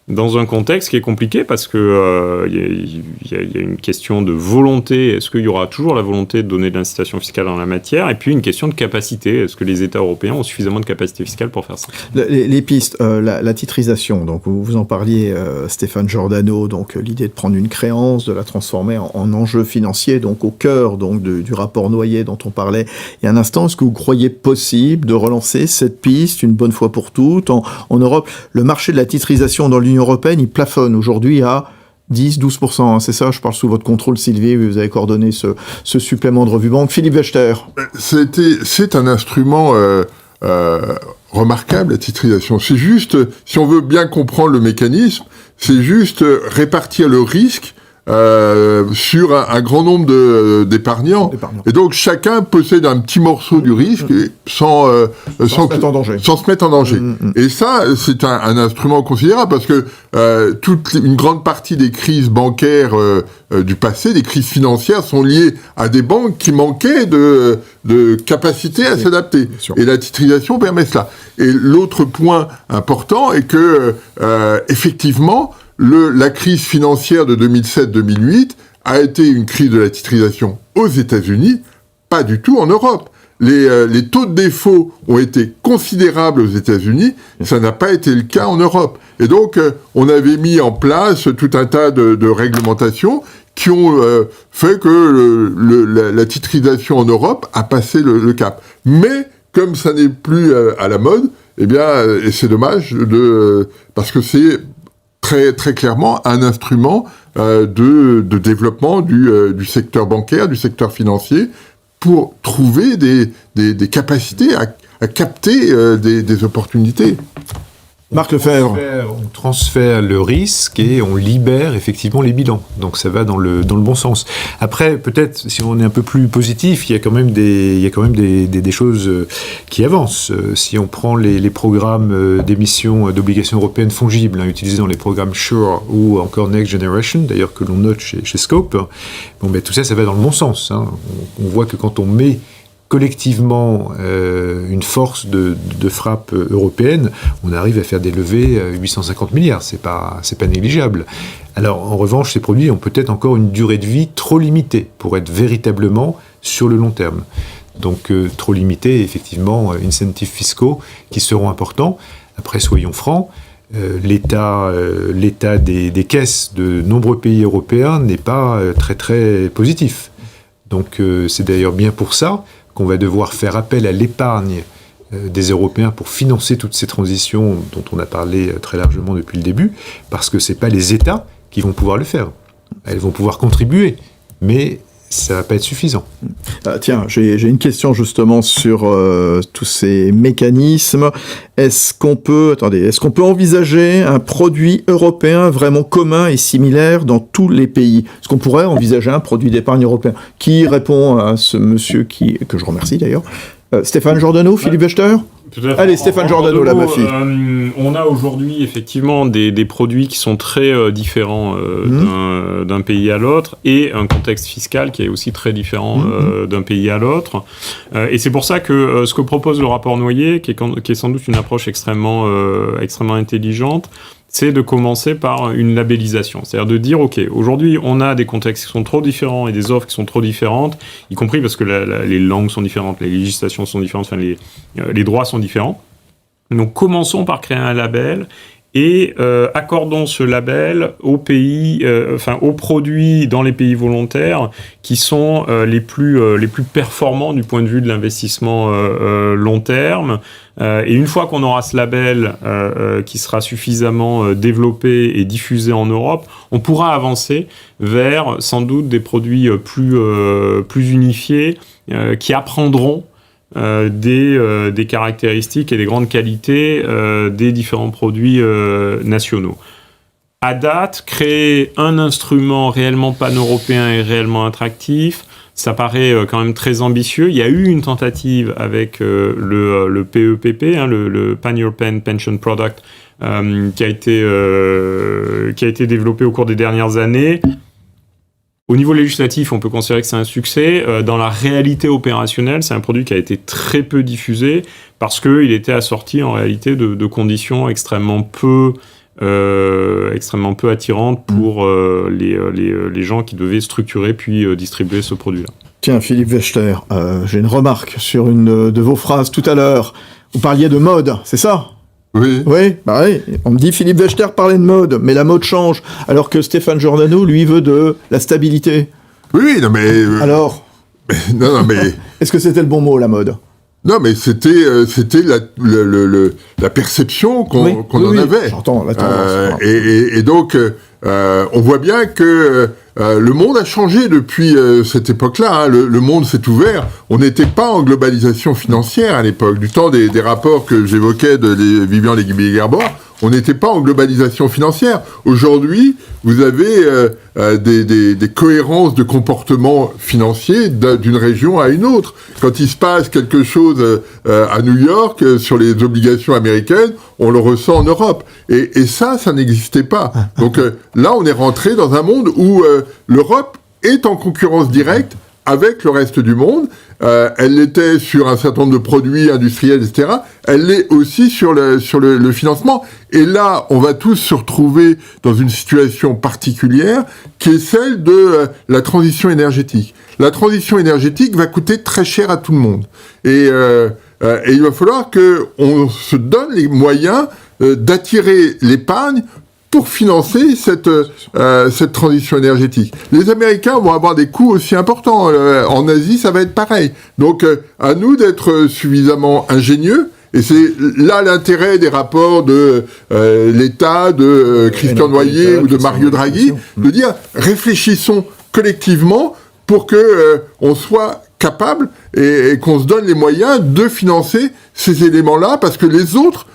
dans un contexte qui est compliqué parce que y a une question de volonté. Est-ce qu'il y aura toujours la volonté de donner de l'incitation fiscale en la matière? Et puis une question de capacité. Est-ce que les États européens ont suffisamment de capacité fiscale pour faire ça? Les pistes, la titrisation, donc vous en parliez, Stéphane Giordano, donc l'idée de prendre une créance, de la transformer en enjeu financier, donc au cœur donc du rapport Noyer dont on parlait il y a un instant. Est-ce que vous croyez possible de relancer cette piste une bonne fois pour toutes en Europe? Le marché de la titrisation dans l'Union européenne, il plafonne aujourd'hui à 10-12%, hein, c'est ça, je parle sous votre contrôle, Sylvie, vous avez coordonné ce supplément de revue banque. Philippe Wechter. C'est un instrument remarquable, la titrisation. C'est juste, si on veut bien comprendre le mécanisme, c'est juste répartir le risque sur un grand nombre d'épargnants. Et donc chacun possède un petit morceau du risque sans se mettre en danger. Et ça, c'est un instrument considérable parce que une grande partie des crises bancaires du passé, des crises financières, sont liées à des banques qui manquaient de capacité à s'adapter. Et la titrisation permet cela. Et l'autre point important est que effectivement, la crise financière de 2007-2008 a été une crise de la titrisation aux États-Unis, pas du tout en Europe. les taux de défaut ont été considérables aux États-Unis, ça n'a pas été le cas en Europe. Et donc, on avait mis en place tout un tas de réglementations qui ont fait que la titrisation en Europe a passé le cap. Mais, comme ça n'est plus à la mode, eh bien, et c'est dommage, parce que c'est très, très clairement un instrument de développement du secteur bancaire, du secteur financier, pour trouver des capacités à capter des opportunités. Marc Lefebvre. On transfère le risque et on libère effectivement les bilans. Donc ça va dans le bon sens. Après, peut-être, si on est un peu plus positif, il y a quand même des choses qui avancent. Si on prend les programmes d'émissions d'obligations européennes fongibles, utilisés dans les programmes SURE ou encore Next Generation, d'ailleurs que l'on note chez Scope, tout ça va dans le bon sens. On voit que quand on met collectivement une force de frappe européenne, on arrive à faire des levées 850 milliards, c'est pas négligeable. Alors en revanche, ces produits ont peut-être encore une durée de vie trop limitée pour être véritablement sur le long terme. Donc trop limité, effectivement, incentives fiscaux qui seront importants. Après, soyons francs, l'état des caisses de nombreux pays européens n'est pas très très positif. Donc c'est d'ailleurs bien pour ça qu'on va devoir faire appel à l'épargne des Européens pour financer toutes ces transitions dont on a parlé très largement depuis le début, parce que ce n'est pas les États qui vont pouvoir le faire. Elles vont pouvoir contribuer, mais ça ne va pas être suffisant. Tiens, j'ai une question justement sur tous ces mécanismes. Est-ce qu'on peut envisager un produit européen vraiment commun et similaire dans tous les pays? Est-ce qu'on pourrait envisager un produit d'épargne européen? Qui répond à ce monsieur que je remercie d'ailleurs? Stéphane Giordano, Philippe Waechter? Allez, Stéphane Giordano, la Mafie. On a aujourd'hui effectivement des produits qui sont très différents d'un pays à l'autre, et un contexte fiscal qui est aussi très différent d'un pays à l'autre. Et c'est pour ça que ce que propose le rapport Noyer, qui est sans doute une approche extrêmement intelligente, c'est de commencer par une labellisation. C'est-à-dire de dire, OK, aujourd'hui, on a des contextes qui sont trop différents et des offres qui sont trop différentes, y compris parce que les langues sont différentes, les législations sont différentes, enfin, les droits sont différents. Donc, commençons par créer un label et accordons ce label aux pays, aux produits dans les pays volontaires qui sont les plus performants du point de vue de l'investissement long terme. Et une fois qu'on aura ce label qui sera suffisamment développé et diffusé en Europe, on pourra avancer vers sans doute des produits plus unifiés qui apprendront des caractéristiques et des grandes qualités des différents produits nationaux. À date, créer un instrument réellement pan-européen et réellement attractif, ça paraît quand même très ambitieux. Il y a eu une tentative avec le PEPP, le Pan-European Pension Product, qui a été développé au cours des dernières années. Au niveau législatif, on peut considérer que c'est un succès. Dans la réalité opérationnelle, c'est un produit qui a été très peu diffusé parce qu'il était assorti en réalité de conditions extrêmement peu attirantes pour les gens qui devaient structurer puis distribuer ce produit-là. Tiens, Philippe Waechter, j'ai une remarque sur une de vos phrases tout à l'heure. Vous parliez de mode, c'est ça ? Oui. Oui, on me dit Philippe Waechter parlait de mode, mais la mode change, alors que Stéphane Giordano, lui, veut de la stabilité. Oui, non mais... Alors non mais... Est-ce que c'était le bon mot, la mode ? Non, mais c'était la perception qu'on en avait. J'entends la tendance. Et donc, on voit bien que le monde a changé depuis cette époque-là. Le monde s'est ouvert. On n'était pas en globalisation financière à l'époque. Du temps des rapports que j'évoquais de Vivian Legui-Guerbois, on n'était pas en globalisation financière. Aujourd'hui, vous avez des cohérences de comportement financier d'une région à une autre. Quand il se passe quelque chose à New York sur les obligations américaines, on le ressent en Europe. Et ça n'existait pas. Donc là, on est rentré dans un monde où l'Europe est en concurrence directe avec le reste du monde, elle l'était sur un certain nombre de produits industriels, etc. Elle l'est aussi sur le financement. Et là, on va tous se retrouver dans une situation particulière qui est celle de la transition énergétique. La transition énergétique va coûter très cher à tout le monde. Et il va falloir qu'on se donne les moyens d'attirer l'épargne pour financer cette transition énergétique. Les Américains vont avoir des coûts aussi importants. En Asie, ça va être pareil. Donc, à nous d'être suffisamment ingénieux. Et c'est là l'intérêt des rapports de l'État, de Christian Noyer ou de Mario Draghi, de dire réfléchissons collectivement pour que on soit capable et qu'on se donne les moyens de financer ces éléments-là, parce que les autres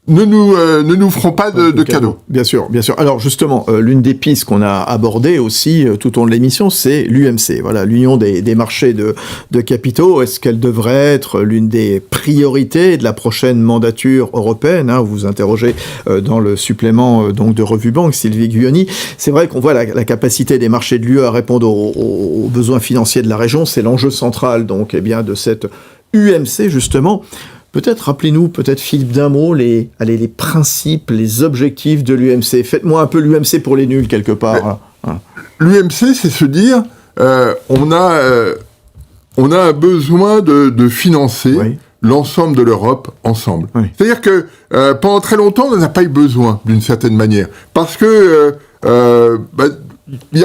ne nous feront pas de cadeaux. Bien sûr, bien sûr. Alors justement, l'une des pistes qu'on a abordées aussi tout au long de l'émission, c'est l'UMC, voilà, l'Union des marchés de capitaux. Est-ce qu'elle devrait être l'une des priorités de la prochaine mandature européenne, hein, vous vous interrogez dans le supplément donc de Revue Banque, Sylvie Guyoni. C'est vrai qu'on voit la capacité des marchés de l'UE à répondre aux besoins financiers de la région. C'est l'enjeu central donc, eh bien, de cette UMC justement. Peut-être, rappelez-nous, peut-être Philippe d'un mot, les principes, les objectifs de l'UMC. Faites-moi un peu l'UMC pour les nuls, quelque part. L'UMC, c'est se dire, on a un besoin de financer l'ensemble de l'Europe ensemble. Oui. C'est-à-dire que pendant très longtemps, on n'en a pas eu besoin, d'une certaine manière. Parce que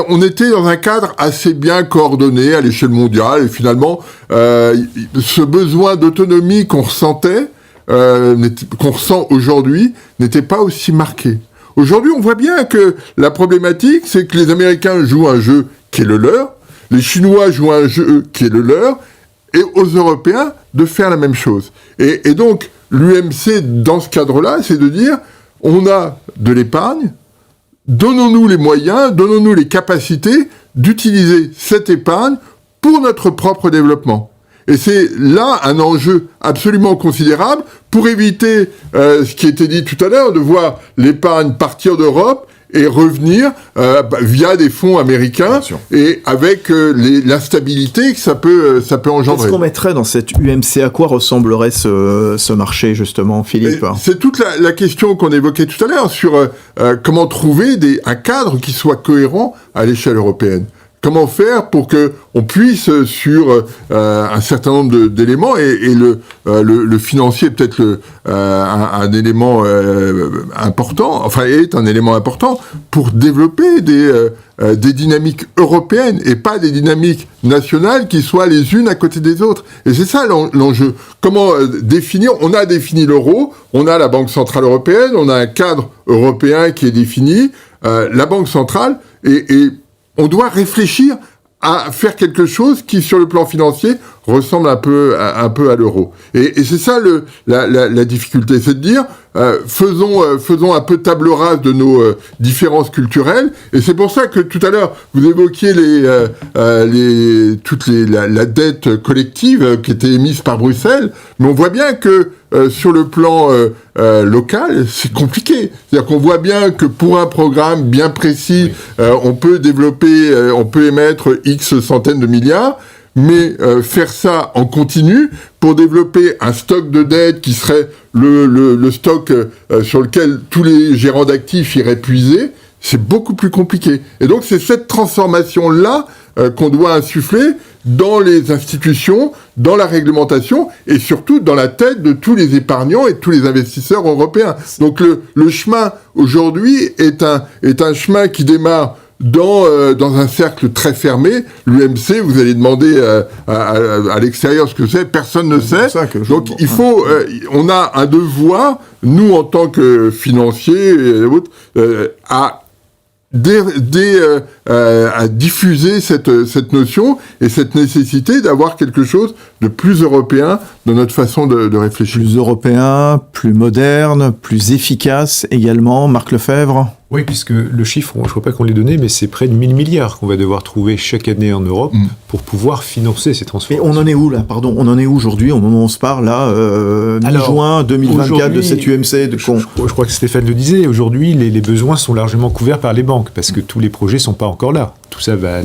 on était dans un cadre assez bien coordonné à l'échelle mondiale, et finalement, ce besoin d'autonomie qu'on ressentait, qu'on ressent aujourd'hui, n'était pas aussi marqué. Aujourd'hui, on voit bien que la problématique, c'est que les Américains jouent un jeu qui est le leur, les Chinois jouent un jeu qui est le leur, et aux Européens de faire la même chose. Et donc, l'UMC, dans ce cadre-là, c'est de dire, on a de l'épargne, donnons-nous les moyens, donnons-nous les capacités d'utiliser cette épargne pour notre propre développement. Et c'est là un enjeu absolument considérable pour éviter ce qui était dit tout à l'heure, de voir l'épargne partir d'Europe et revenir via des fonds américains et avec l'instabilité que ça peut engendrer. Qu'est-ce qu'on mettrait dans cette UMC? À quoi ressemblerait ce marché, justement, Philippe? C'est toute la question qu'on évoquait tout à l'heure sur comment trouver un cadre qui soit cohérent à l'échelle européenne. Comment faire pour que on puisse, sur un certain nombre d'éléments, et le financier est peut-être un élément important, enfin est un élément important pour développer des dynamiques européennes et pas des dynamiques nationales qui soient les unes à côté des autres. Et c'est ça l'enjeu. Comment définir? On a défini l'euro, on a la Banque Centrale Européenne, on a un cadre européen qui est défini, la Banque Centrale, et on doit réfléchir à faire quelque chose qui, sur le plan financier, ressemble un peu à l'euro. Et c'est ça la difficulté, c'est de dire faisons un peu table rase de nos différences culturelles. Et c'est pour ça que tout à l'heure vous évoquiez la dette collective qui était émise par Bruxelles, mais on voit bien que sur le plan local, c'est compliqué. C'est-à-dire qu'on voit bien que pour un programme bien précis, on peut émettre X centaines de milliards, mais faire ça en continu pour développer un stock de dette qui serait le stock sur lequel tous les gérants d'actifs iraient puiser, c'est beaucoup plus compliqué. Et donc c'est cette transformation-là qu'on doit insuffler dans les institutions, dans la réglementation et surtout dans la tête de tous les épargnants et de tous les investisseurs européens. Donc le chemin aujourd'hui est un chemin qui démarre dans un cercle très fermé. L'UMC, vous allez demander à l'extérieur ce que c'est, personne ne sait. Donc il faut, on a un devoir, nous en tant que financiers et autres, à diffuser cette notion et cette nécessité d'avoir quelque chose de plus européen dans notre façon de réfléchir. Plus européen, plus moderne, plus efficace également, Marc Lefebvre? Oui, puisque le chiffre, je ne crois pas qu'on l'ait donné, mais c'est près de 1000 milliards qu'on va devoir trouver chaque année en Europe pour pouvoir financer ces Mais transformations. on en est où là, pardon? On en est où aujourd'hui, au moment où on se parle, là, mi-juin 2024 de cette UMC Je crois que Stéphane le disait, aujourd'hui, les besoins sont largement couverts par les banques, parce que tous les projets ne sont pas encore là. Tout ça va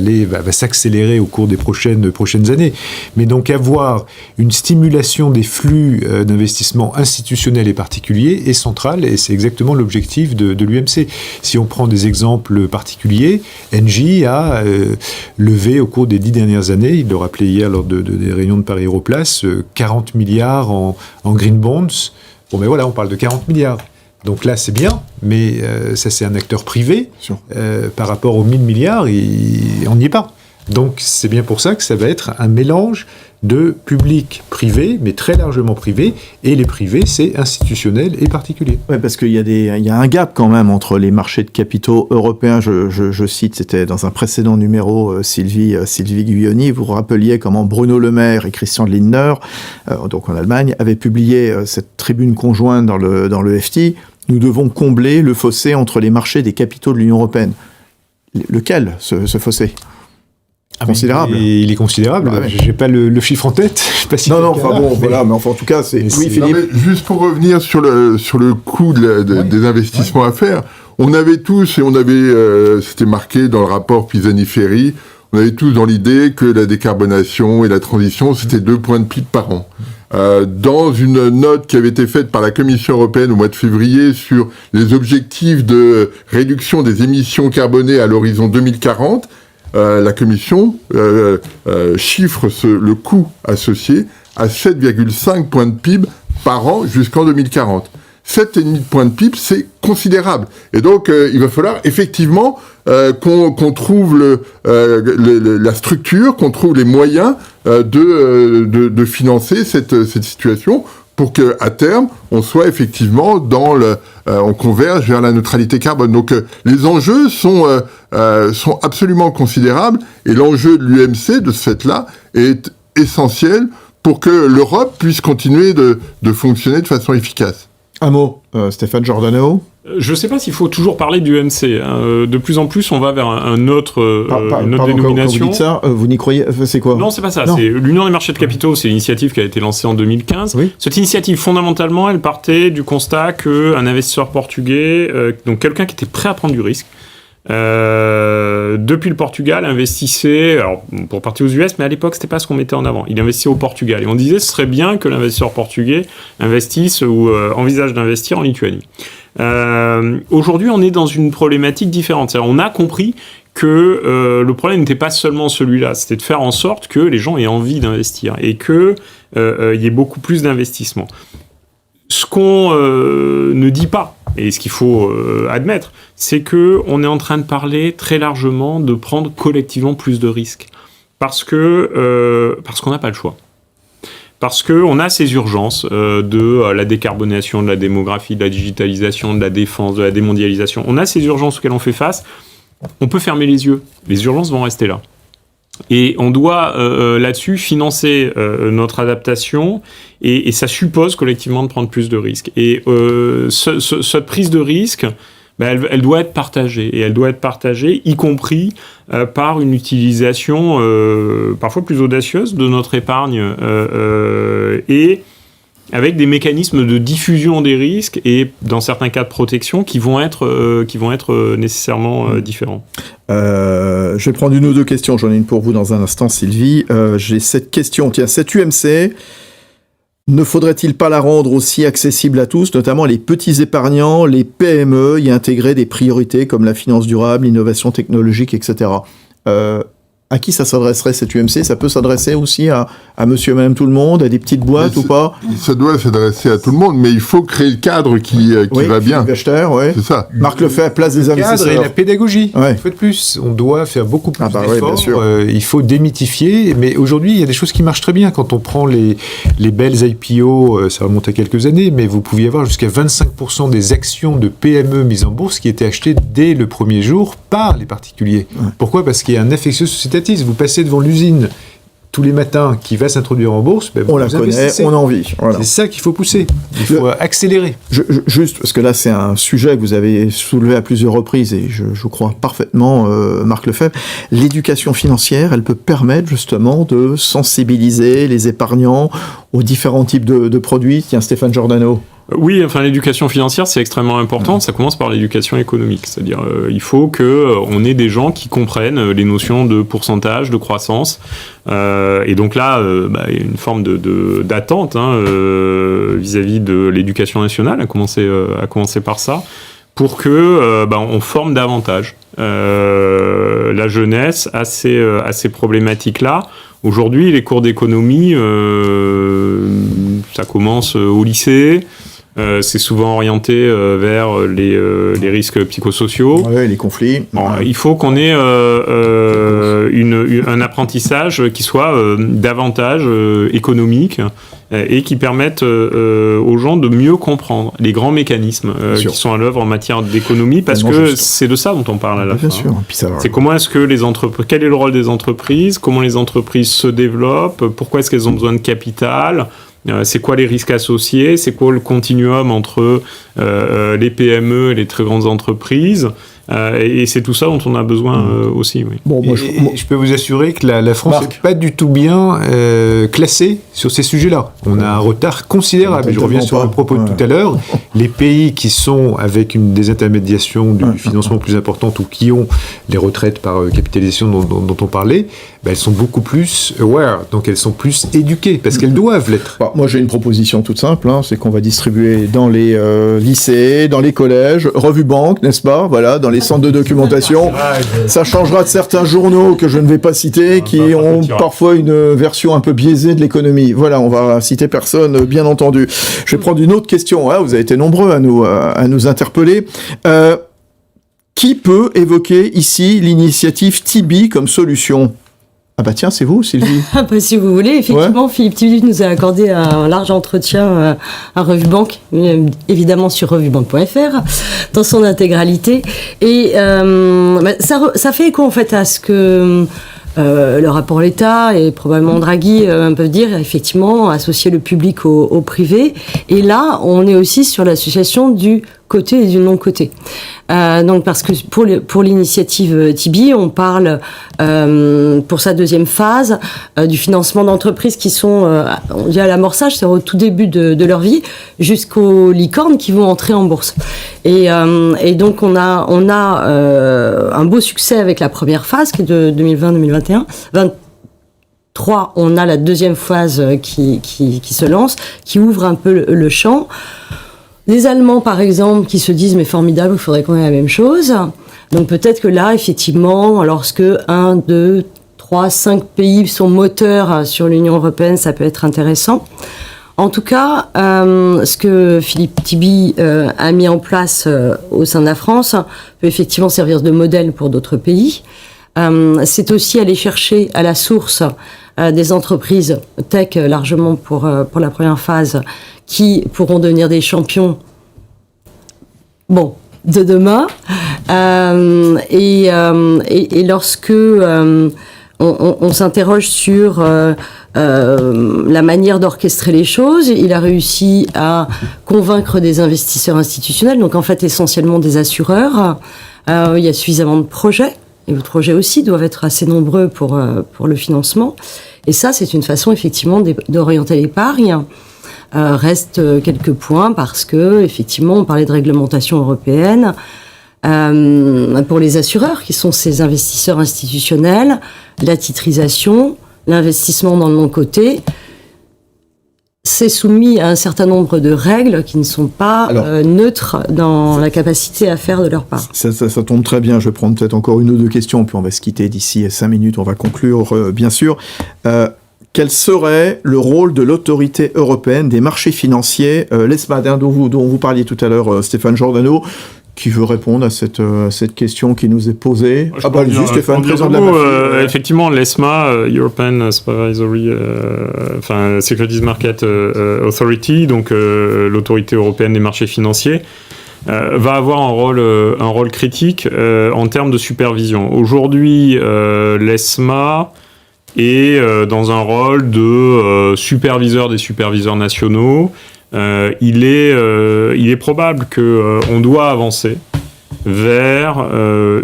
s'accélérer au cours des prochaines années. Mais donc avoir une stimulation des flux d'investissement institutionnels et particuliers est centrale, et c'est exactement l'objectif de l'UMC. Si on prend des exemples particuliers, Engie a levé au cours des 10 dernières années, il le rappelait hier lors des réunions de Paris Europlace, 40 milliards en green bonds. Bon, mais voilà, on parle de 40 milliards. Donc là, c'est bien, mais ça, c'est un acteur privé. Par rapport aux 1000 milliards, on n'y est pas. Donc, c'est bien pour ça que ça va être un mélange de public-privé, mais très largement privé, et les privés, c'est institutionnel et particulier. Oui, parce qu'il y a un gap quand même entre les marchés de capitaux européens. Je cite, c'était dans un précédent numéro, Sylvie Guyoni, vous rappeliez comment Bruno Le Maire et Christian Lindner, donc en Allemagne, avaient publié cette tribune conjointe dans le FT. Nous devons combler le fossé entre les marchés des capitaux de l'Union européenne. Lequel, ce fossé? Considérable. Il est considérable. Ouais. J'ai pas le chiffre en tête. Je sais pas si voilà, mais enfin, en tout cas, c'est. Oui, Philippe. Non, mais juste pour revenir sur le coût des investissements à faire, on avait tous, c'était marqué dans le rapport Pisani-Ferry, on avait tous dans l'idée que la décarbonation et la transition, c'était 2 points de PIB par an. Dans une note qui avait été faite par la Commission européenne au mois de février sur les objectifs de réduction des émissions carbonées à l'horizon 2040, la Commission chiffre le coût associé à 7,5 points de PIB par an jusqu'en 2040. 7,5 points de PIB, c'est considérable. Et donc, il va falloir effectivement qu'on trouve la structure, qu'on trouve les moyens de financer cette situation pour qu'à terme, on soit effectivement on converge vers la neutralité carbone. Donc, les enjeux sont absolument considérables, et l'enjeu de l'UMC, de ce fait-là, est essentiel pour que l'Europe puisse continuer de fonctionner de façon efficace. Un mot, Stéphane Giordano. Je ne sais pas s'il faut toujours parler du UMC. De plus en plus, on va vers une autre dénomination. Quand vous dites ça, vous n'y croyez? C'est quoi? Non, c'est pas ça. Non. C'est l'Union des marchés de capitaux. C'est l'initiative qui a été lancée en 2015. Oui. Cette initiative, fondamentalement, elle partait du constat qu'un investisseur portugais, donc quelqu'un qui était prêt à prendre du risque, depuis le Portugal, investissait, alors pour partir aux US, mais à l'époque c'était pas ce qu'on mettait en avant. Il investissait au Portugal, et on disait ce serait bien que l'investisseur portugais investisse ou envisage d'investir en Lituanie. Aujourd'hui, on est dans une problématique différente. C'est-à-dire, on a compris que le problème n'était pas seulement celui-là, c'était de faire en sorte que les gens aient envie d'investir et que y ait beaucoup plus d'investissement. Ce qu'on ne dit pas, et ce qu'il faut admettre, c'est qu'on est en train de parler très largement de prendre collectivement plus de risques. Parce qu'on n'a pas le choix. Parce qu'on a ces urgences de la décarbonation, de la démographie, de la digitalisation, de la défense, de la démondialisation. On a ces urgences auxquelles on fait face. On peut fermer les yeux. Les urgences vont rester là. Et on doit là-dessus financer notre adaptation, et ça suppose collectivement de prendre plus de risques. Et cette prise de risque, elle doit être partagée, et elle doit être partagée, y compris par une utilisation parfois plus audacieuse de notre épargne, et avec des mécanismes de diffusion des risques et, dans certains cas, de protection qui vont être nécessairement différents. Je vais prendre une ou deux questions. J'en ai une pour vous dans un instant, Sylvie. J'ai cette question. Tiens, cette UMC, ne faudrait-il pas la rendre aussi accessible à tous, notamment les petits épargnants, les PME, y intégrer des priorités comme la finance durable, l'innovation technologique, etc. À qui ça s'adresserait, cette UMC? Ça peut s'adresser aussi à monsieur et madame tout le monde, à des petites boîtes ou pas? Ça doit s'adresser à tout le monde, mais il faut créer le cadre qui va bien. Acheteur, ouais. C'est ça. Marc Lefebvre, place des investisseurs. Le cadre et la pédagogie. Ouais. Une fois de plus, on doit faire beaucoup plus d'efforts. Oui, bien sûr. Il faut démythifier, mais aujourd'hui, il y a des choses qui marchent très bien. Quand on prend les belles IPO, ça remonte à quelques années, mais vous pouviez avoir jusqu'à 25% des actions de PME mises en bourse qui étaient achetées dès le premier jour par les particuliers. Ouais. Pourquoi? Parce qu'il y a un affectio societatis. Vous passez devant l'usine tous les matins qui va s'introduire en bourse, on la connaît, on a envie. Voilà. C'est ça qu'il faut pousser. Il faut accélérer. Juste, parce que là, c'est un sujet que vous avez soulevé à plusieurs reprises, et je crois parfaitement, Marc Lefebvre, l'éducation financière, elle peut permettre justement de sensibiliser les épargnants aux différents types de produits. Tiens, Stéphane Giordano. Oui, enfin l'éducation financière c'est extrêmement important. Ça commence par l'éducation économique, c'est-à-dire il faut que on ait des gens qui comprennent les notions de pourcentage, de croissance, et donc là il y a une forme d'attente vis-à-vis de l'éducation nationale, à commencer par ça, pour que on forme davantage la jeunesse à ces problématiques-là. Aujourd'hui, les cours d'économie, ça commence au lycée. C'est souvent orienté vers les risques psychosociaux. Ouais, les conflits. Il faut qu'on ait un apprentissage qui soit davantage économique et qui permette aux gens de mieux comprendre les grands mécanismes qui sont à l'œuvre en matière d'économie, parce que c'est de ça dont on parle à la fin. Bien sûr. Puis c'est comment est-ce que quel est le rôle des entreprises, comment les entreprises se développent, pourquoi est-ce qu'elles ont besoin de capital, c'est quoi les risques associés, c'est quoi le continuum entre les PME et les très grandes entreprises, et c'est tout ça dont on a besoin aussi. Oui. Bon, je peux vous assurer que la France n'est pas du tout bien classée sur ces sujets-là. On a un retard considérable. Je reviens sur le propos de tout à l'heure. Les pays qui sont avec une désintermédiation du financement plus importante, ou qui ont les retraites par capitalisation dont on parlait, elles sont beaucoup plus aware, donc elles sont plus éduquées, parce qu'elles doivent l'être. Moi j'ai une proposition toute simple, c'est qu'on va distribuer dans les lycées, dans les collèges, Revue Banque, n'est-ce pas, voilà, dans les centres de documentation. Ça changera de certains journaux que je ne vais pas citer, qui ont parfois une version un peu biaisée de l'économie. Voilà, on va citer personne, bien entendu. Je vais prendre une autre question. Vous avez été nombreux à nous interpeller. Qui peut évoquer ici l'initiative Tibi comme solution ? Ah bah tiens, c'est vous, Sylvie. Si vous voulez, effectivement, Philippe Tibi nous a accordé un large entretien à Revue Banque, évidemment sur revuebanque.fr, dans son intégralité. Et ça fait écho en fait à ce que le rapport l'État et probablement Draghi peuvent dire, effectivement, associer le public au privé. Et là, on est aussi sur l'association du côté et du non-côté. Donc parce que pour l'initiative Tibi, on parle pour sa deuxième phase du financement d'entreprises qui sont on dit à l'amorçage, c'est au tout début de leur vie, jusqu'aux licornes qui vont entrer en bourse. Et donc on a un beau succès avec la première phase qui est de 2020-2021. 23, on a la deuxième phase qui se lance, qui ouvre un peu le champ. Les Allemands, par exemple, qui se disent « mais formidable, il faudrait qu'on ait la même chose ». Donc peut-être que là, effectivement, lorsque 1, 2, 3, 5 pays sont moteurs sur l'Union européenne, ça peut être intéressant. En tout cas, ce que Philippe Tibi a mis en place au sein de la France peut effectivement servir de modèle pour d'autres pays. C'est aussi aller chercher à la source des entreprises tech largement pour la première phase qui pourront devenir des champions de demain. Et lorsque on s'interroge sur la manière d'orchestrer les choses, il a réussi à convaincre des investisseurs institutionnels, donc en fait essentiellement des assureurs. Il y a suffisamment de projets. Et les projets aussi doivent être assez nombreux pour le financement. Et ça, c'est une façon, effectivement, d'orienter l'épargne. Reste quelques points parce que, effectivement, on parlait de réglementation européenne. Pour les assureurs, qui sont ces investisseurs institutionnels, la titrisation, l'investissement dans le non-coté, c'est soumis à un certain nombre de règles qui ne sont pas neutres dans la capacité à faire de leur part. Ça tombe très bien. Je vais prendre peut-être encore une ou deux questions, puis on va se quitter d'ici 5 minutes. On va conclure, bien sûr. Quel serait le rôle de l'autorité européenne des marchés financiers, l'ESMA, dont vous parliez tout à l'heure, Stéphane Giordano? Qui veut répondre à cette question qui nous est posée? Allez-y, Stéphane, président de la MAFI. Effectivement, l'ESMA, European Supervisory, Securities Market Authority, donc l'autorité européenne des marchés financiers, va avoir un rôle critique en termes de supervision. Aujourd'hui, l'ESMA et dans un rôle de superviseur des superviseurs nationaux, il est probable qu'on doit avancer vers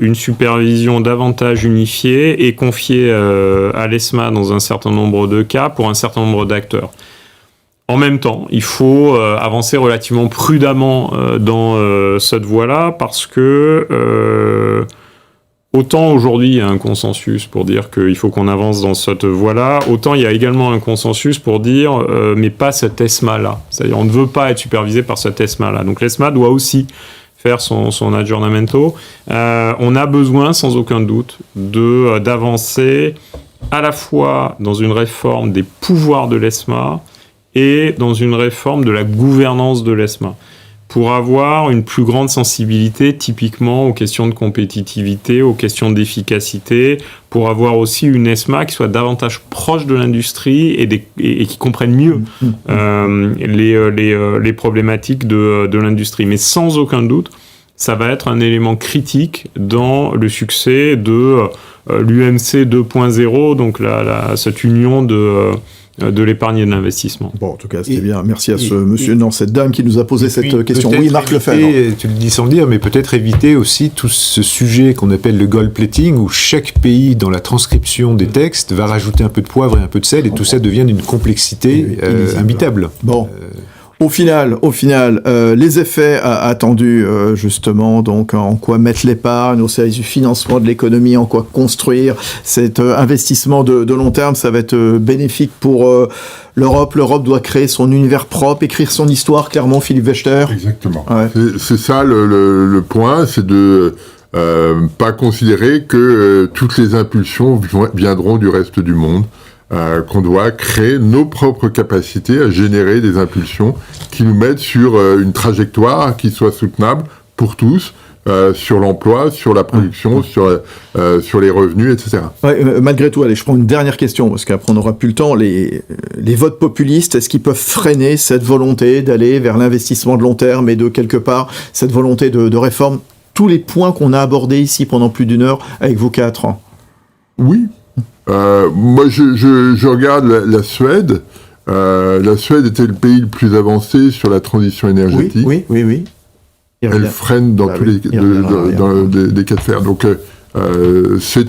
une supervision davantage unifiée et confiée à l'ESMA dans un certain nombre de cas pour un certain nombre d'acteurs. En même temps, il faut avancer relativement prudemment dans cette voie-là parce que autant aujourd'hui il y a un consensus pour dire qu'il faut qu'on avance dans cette voie-là, autant il y a également un consensus pour dire mais pas cette ESMA-là. C'est-à-dire on ne veut pas être supervisé par cette ESMA-là. Donc l'ESMA doit aussi faire son aggiornamento. On a besoin sans aucun doute d'avancer à la fois dans une réforme des pouvoirs de l'ESMA et dans une réforme de la gouvernance de l'ESMA, pour avoir une plus grande sensibilité typiquement aux questions de compétitivité, aux questions d'efficacité, pour avoir aussi une ESMA qui soit davantage proche de l'industrie et qui comprenne mieux les problématiques de l'industrie. Mais sans aucun doute, ça va être un élément critique dans le succès de l'UMC 2.0, donc cette union de l'épargne et de l'investissement. Bon, en tout cas, c'était bien. Merci à cette dame qui nous a posé cette question. Oui, Marc Lefebvre. Tu le dis sans le dire, mais peut-être éviter aussi tout ce sujet qu'on appelle le gold plating, où chaque pays, dans la transcription des textes, va rajouter un peu de poivre et un peu de sel, et tout ça devient d'une complexité imbitable. Bon. Au final, les effets attendus, justement, donc en quoi mettre l'épargne au service du financement de l'économie, en quoi construire cet investissement de long terme, ça va être bénéfique pour l'Europe. L'Europe doit créer son univers propre, écrire son histoire, clairement, Philippe Wechter. Exactement. Ouais. C'est ça le point, c'est de pas considérer que toutes les impulsions viendront du reste du monde. Qu'on doit créer nos propres capacités à générer des impulsions qui nous mettent sur une trajectoire qui soit soutenable pour tous, sur l'emploi, sur la production, sur les revenus, etc. Ouais, malgré tout, allez, je prends une dernière question, parce qu'après on n'aura plus le temps. Les votes populistes, est-ce qu'ils peuvent freiner cette volonté d'aller vers l'investissement de long terme et de, quelque part, cette volonté de réforme? Tous les points qu'on a abordés ici pendant plus d'une heure avec vous quatre. Oui. Moi, je regarde la Suède. La Suède était le pays le plus avancé sur la transition énergétique. Oui. Elle freine dans tous les cas de fer. Donc, c'est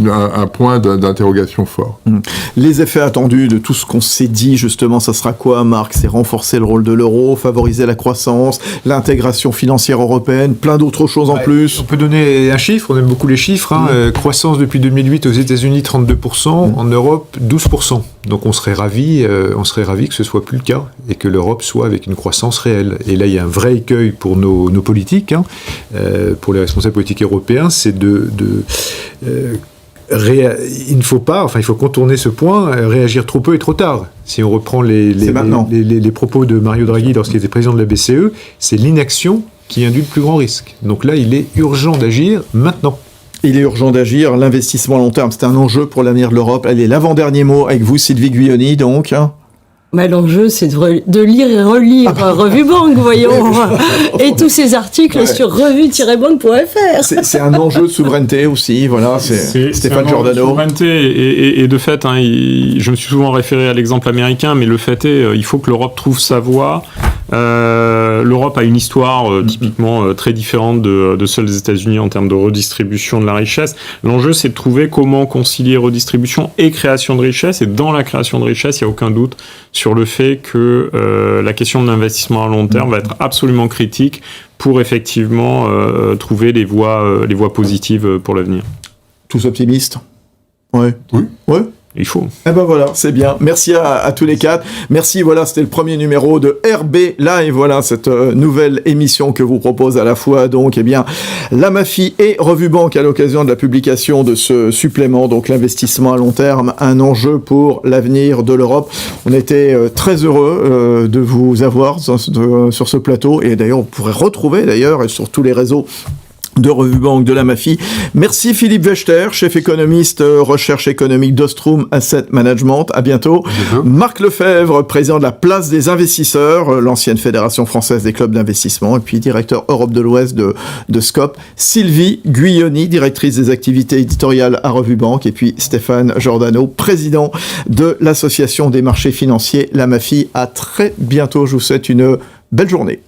un point d'interrogation fort. Les effets attendus de tout ce qu'on s'est dit, justement, ça sera quoi, Marc? C'est renforcer le rôle de l'euro, favoriser la croissance, l'intégration financière européenne, plein d'autres choses en plus. On peut donner un chiffre, on aime beaucoup les chiffres. Croissance depuis 2008 aux États-Unis 32%, en Europe 12%. Donc on serait ravis que ce soit plus le cas et que l'Europe soit avec une croissance réelle. Et là, il y a un vrai écueil pour nos politiques, pour les responsables politiques européens, c'est il faut contourner ce point, réagir trop peu et trop tard. Si on reprend les propos de Mario Draghi lorsqu'il était président de la BCE, c'est l'inaction qui induit le plus grand risque. Donc là, il est urgent d'agir maintenant. Il est urgent d'agir, l'investissement à long terme, c'est un enjeu pour l'avenir de l'Europe. Allez, l'avant-dernier mot avec vous, Sylvie Guyoni, donc. L'enjeu, c'est de lire et relire Revue Banque, voyons, et tous ces articles sur revue-banque.fr. C'est un enjeu de souveraineté aussi, voilà, c'est Stéphane Giordano. De souveraineté, et de fait, je me suis souvent référé à l'exemple américain, mais le fait est, il faut que l'Europe trouve sa voie. L'Europe a une histoire typiquement très différente de celle des États-Unis en termes de redistribution de la richesse. L'enjeu, c'est de trouver comment concilier redistribution et création de richesse, et dans la création de richesse, il n'y a aucun doute sur le fait que la question de l'investissement à long terme va être absolument critique pour effectivement trouver les voies positives pour l'avenir. Tous optimistes? Ouais. Il faut. Eh ben voilà, c'est bien. Merci à tous les quatre. Merci, voilà, c'était le premier numéro de RB Live. Voilà, cette nouvelle émission que vous propose à la fois, donc, la MAFI et Revue Banque à l'occasion de la publication de ce supplément, donc l'investissement à long terme, un enjeu pour l'avenir de l'Europe. On était très heureux de vous avoir sur ce plateau, et d'ailleurs, on pourrait retrouver, sur tous les réseaux, de Revue Banque de la Mafie. Merci Philippe Wechter, chef économiste recherche économique d'Ostrom Asset Management. À bientôt. Marc Lefebvre, président de la Place des investisseurs, l'ancienne Fédération française des clubs d'investissement, et puis directeur Europe de l'Ouest de Scope. Sylvie Guyoni, directrice des activités éditoriales à Revue Banque, et puis Stéphane Giordano, président de l'Association des marchés financiers La Mafie. À très bientôt. Je vous souhaite une belle journée.